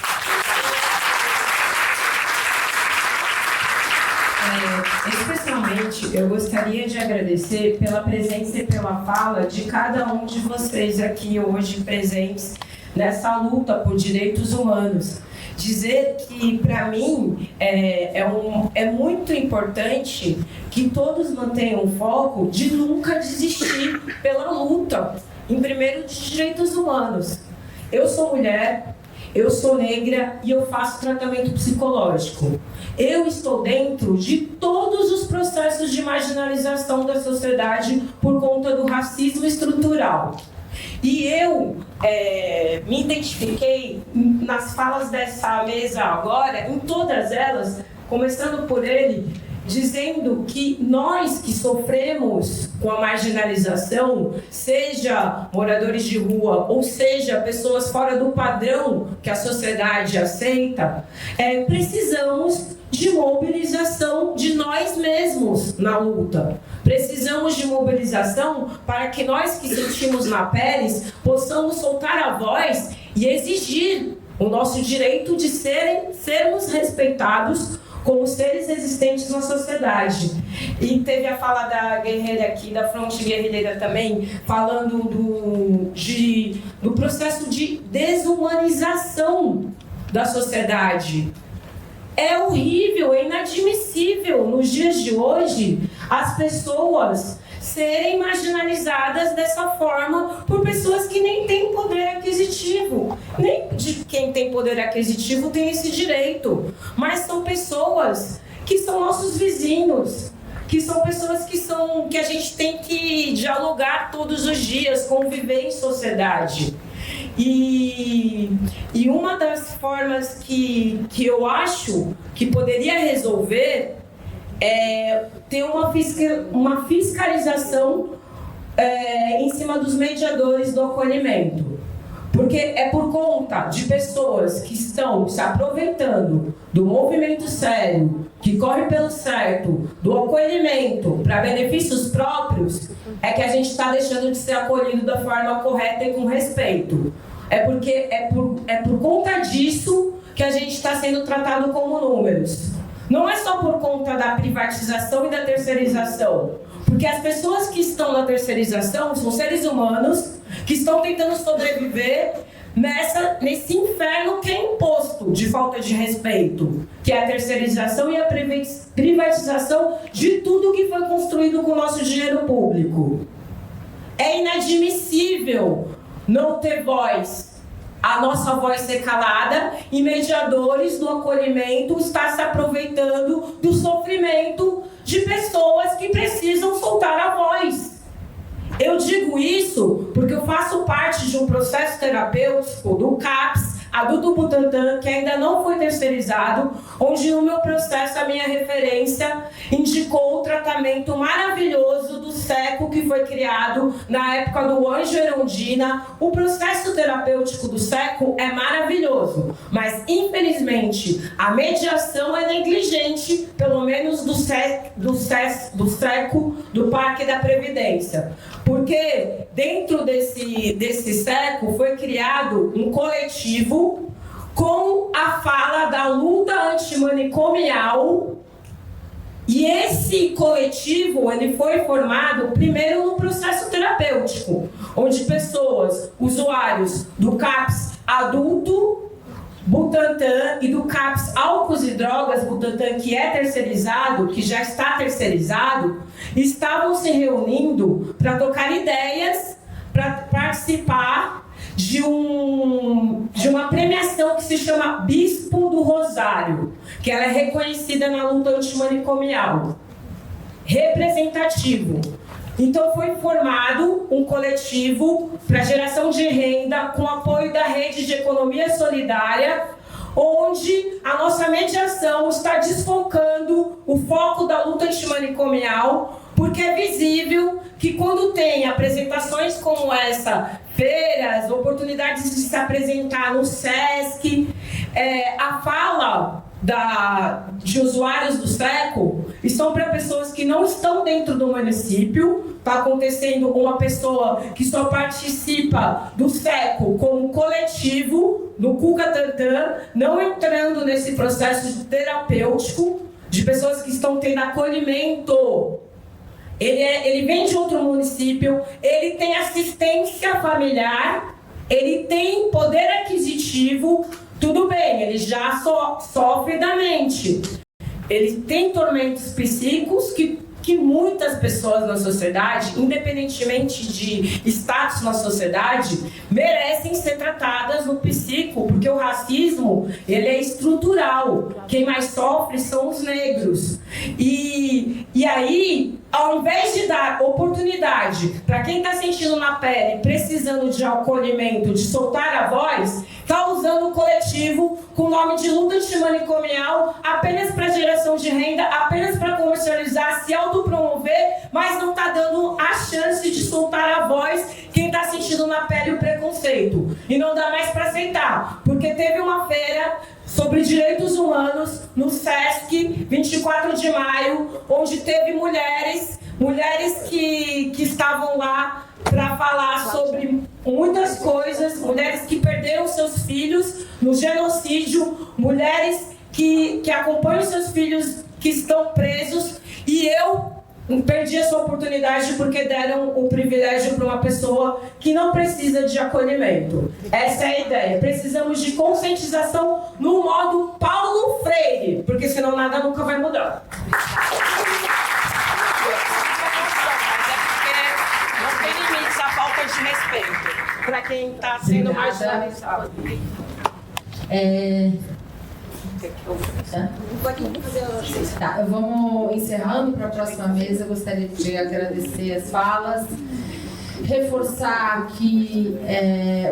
Especialmente, eu gostaria de agradecer pela presença e pela fala de cada um de vocês aqui hoje presentes nessa luta por direitos humanos. Dizer que, para mim, é muito importante que todos mantenham o foco de nunca desistir pela luta, em primeiro, de direitos humanos. Eu sou mulher, eu sou negra e eu faço tratamento psicológico. Eu estou dentro de todos os processos de marginalização da sociedade por conta do racismo estrutural. E eu me identifiquei nas falas dessa mesa agora, em todas elas, começando por ele, dizendo que nós que sofremos com a marginalização, seja moradores de rua, ou seja, pessoas fora do padrão que a sociedade aceita, precisamos de mobilização de nós mesmos na luta. Precisamos de mobilização para que nós que sentimos na pele possamos soltar a voz e exigir o nosso direito de sermos respeitados como seres existentes na sociedade. E teve a fala da guerreira aqui, da fronte guerrilheira também, falando do processo de desumanização da sociedade. É horrível, é inadmissível nos dias de hoje as pessoas serem marginalizadas dessa forma por pessoas que nem têm poder aquisitivo. Nem de quem tem poder aquisitivo tem esse direito, mas são pessoas que são nossos vizinhos, que são pessoas que a gente tem que dialogar todos os dias, conviver em sociedade. E uma das formas que eu acho que poderia resolver é ter uma fiscalização em cima dos mediadores do acolhimento. Porque é por conta de pessoas que estão se aproveitando do movimento sério, que corre pelo certo, do acolhimento para benefícios próprios, é que a gente está deixando de ser acolhido da forma correta e com respeito. é porque é por conta disso que a gente está sendo tratado como números. Não é só por conta da privatização e da terceirização, porque as pessoas que estão na terceirização são seres humanos que estão tentando sobreviver nesse inferno que é imposto de falta de respeito, que é a terceirização e a privatização de tudo que foi construído com o nosso dinheiro público. É inadmissível não ter voz, a nossa voz ser calada e mediadores do acolhimento estar se aproveitando do sofrimento de pessoas que precisam soltar a voz. Eu digo isso porque eu faço parte de um processo terapêutico do CAPS, Adulto Butantan, que ainda não foi terceirizado, onde no meu processo a minha referência indicou o tratamento maravilhoso do SECO que foi criado na época do Anjo Erundina. O processo terapêutico do SECO é maravilhoso, mas infelizmente a mediação é negligente, pelo menos do SECO, do Parque da Previdência. Porque dentro desse SECO foi criado um coletivo com a fala da luta antimanicomial, e esse coletivo ele foi formado primeiro no processo terapêutico, onde pessoas, usuários do CAPS Adulto Butantan e do CAPS Álcools e Drogas Butantan, que é terceirizado, que já está terceirizado, estavam se reunindo para trocar ideias, para participar de uma premiação que se chama Bispo do Rosário, que ela é reconhecida na luta antimanicomial. Representativo. Então foi formado um coletivo para geração de renda com apoio da Rede de Economia Solidária, onde a nossa mediação está desfocando o foco da luta antimanicomial, porque é visível que quando tem apresentações como essa, feiras, oportunidades de se apresentar no SESC, a fala de usuários do SECO estão para pessoas que não estão dentro do município. Está acontecendo uma pessoa que só participa do SECO como coletivo, no Cucatantan, não entrando nesse processo terapêutico de pessoas que estão tendo acolhimento. Ele vem de outro município, ele tem assistência familiar, ele tem poder aquisitivo, tudo bem, ele já sofre da mente. Ele tem tormentos psíquicos que muitas pessoas na sociedade, independentemente de status na sociedade, merecem ser tratadas no psíquico, porque o racismo ele é estrutural. Quem mais sofre são os negros. E aí, ao invés de dar oportunidade para quem está sentindo na pele, precisando de acolhimento, de soltar a voz, está usando o coletivo com o nome de luta antimanicomial apenas para geração de renda, apenas para comercializar, se autopromover, mas não está dando a chance de soltar a voz quem está sentindo na pele o preconceito. E não dá mais para aceitar, porque teve uma feira sobre direitos humanos no SESC, 24 de maio, onde teve mulheres que estavam lá para falar sobre muitas coisas, mulheres que perderam seus filhos no genocídio, mulheres que acompanham seus filhos que estão presos, e eu perdi essa oportunidade porque deram o privilégio para uma pessoa que não precisa de acolhimento. Essa é a ideia. Precisamos de conscientização no modo Paulo Freire, porque senão nada nunca vai mudar. Não tem limites a falta de respeito para quem está sendo marginalizado. Tá, vamos encerrando para a próxima vez. Eu gostaria de agradecer as falas, reforçar que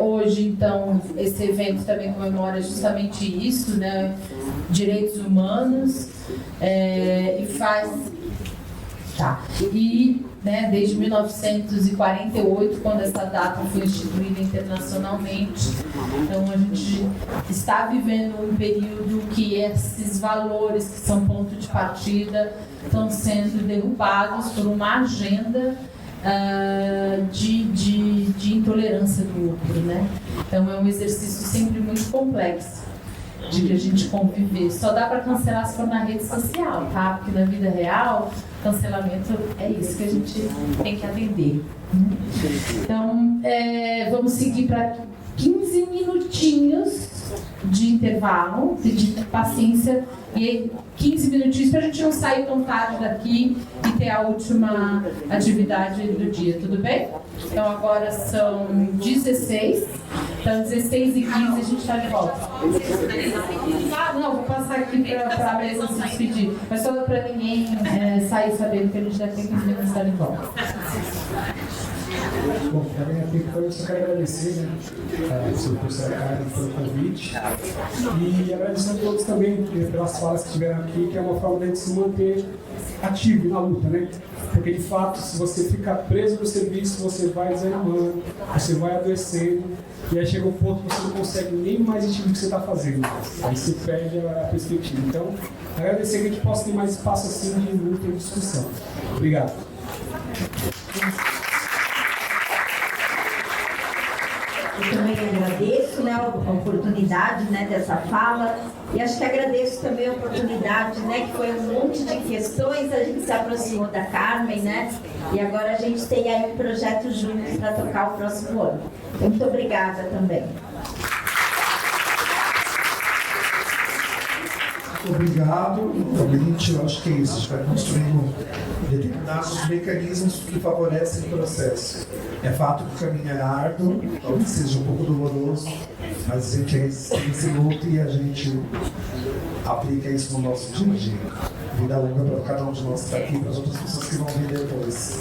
hoje, então, esse evento também comemora justamente isso, né? Direitos humanos, e faz... Tá. E, né, desde 1948, quando essa data foi instituída internacionalmente, então a gente está vivendo um período que esses valores que são ponto de partida estão sendo derrubados por uma agenda de intolerância do outro, né? Então é um exercício sempre muito complexo de a gente conviver. Só dá para cancelar se for na rede social, tá? Porque na vida real, cancelamento é isso que a gente tem que atender. Então, vamos seguir para 15 minutinhos de intervalo, de paciência, e 15 minutinhos para a gente não sair tão tarde daqui e ter a última atividade do dia, tudo bem? Então agora são 16, então 16 e 15 a gente está de volta. Ah, não, vou passar aqui para a mesa se despedir, mas só para ninguém sair sabendo que a gente já tem 15 minutos para ir de volta. Bom, também aqui eu só quero agradecer, né, ao seu professor Carlos pelo convite e agradecer a todos também pelas falas que tiveram aqui, que é uma forma de a gente se manter ativo na luta, né? Porque de fato, se você ficar preso no serviço, você vai desanimando, você vai adoecendo e aí chega um ponto que você não consegue nem mais entender o que você está fazendo. Aí você perde a perspectiva. Então, agradecer que a gente possa ter mais espaço assim de luta e discussão. Obrigado. Eu também agradeço, né, a oportunidade, né, dessa fala, e acho que agradeço também a oportunidade, né, que foi um monte de questões, a gente se aproximou da Carmen, né, e agora a gente tem aí um projeto juntos para tocar o próximo ano. Muito obrigada também. Obrigado. Realmente, eu acho que é isso. A gente vai construindo determinados mecanismos que favorecem o processo. É fato que o caminho é árduo, talvez seja um pouco doloroso, mas a gente resiste esse luto e a gente aplica isso no nosso dia a dia. Vida longa para cada um de nós que está aqui e para as outras pessoas que vão vir depois.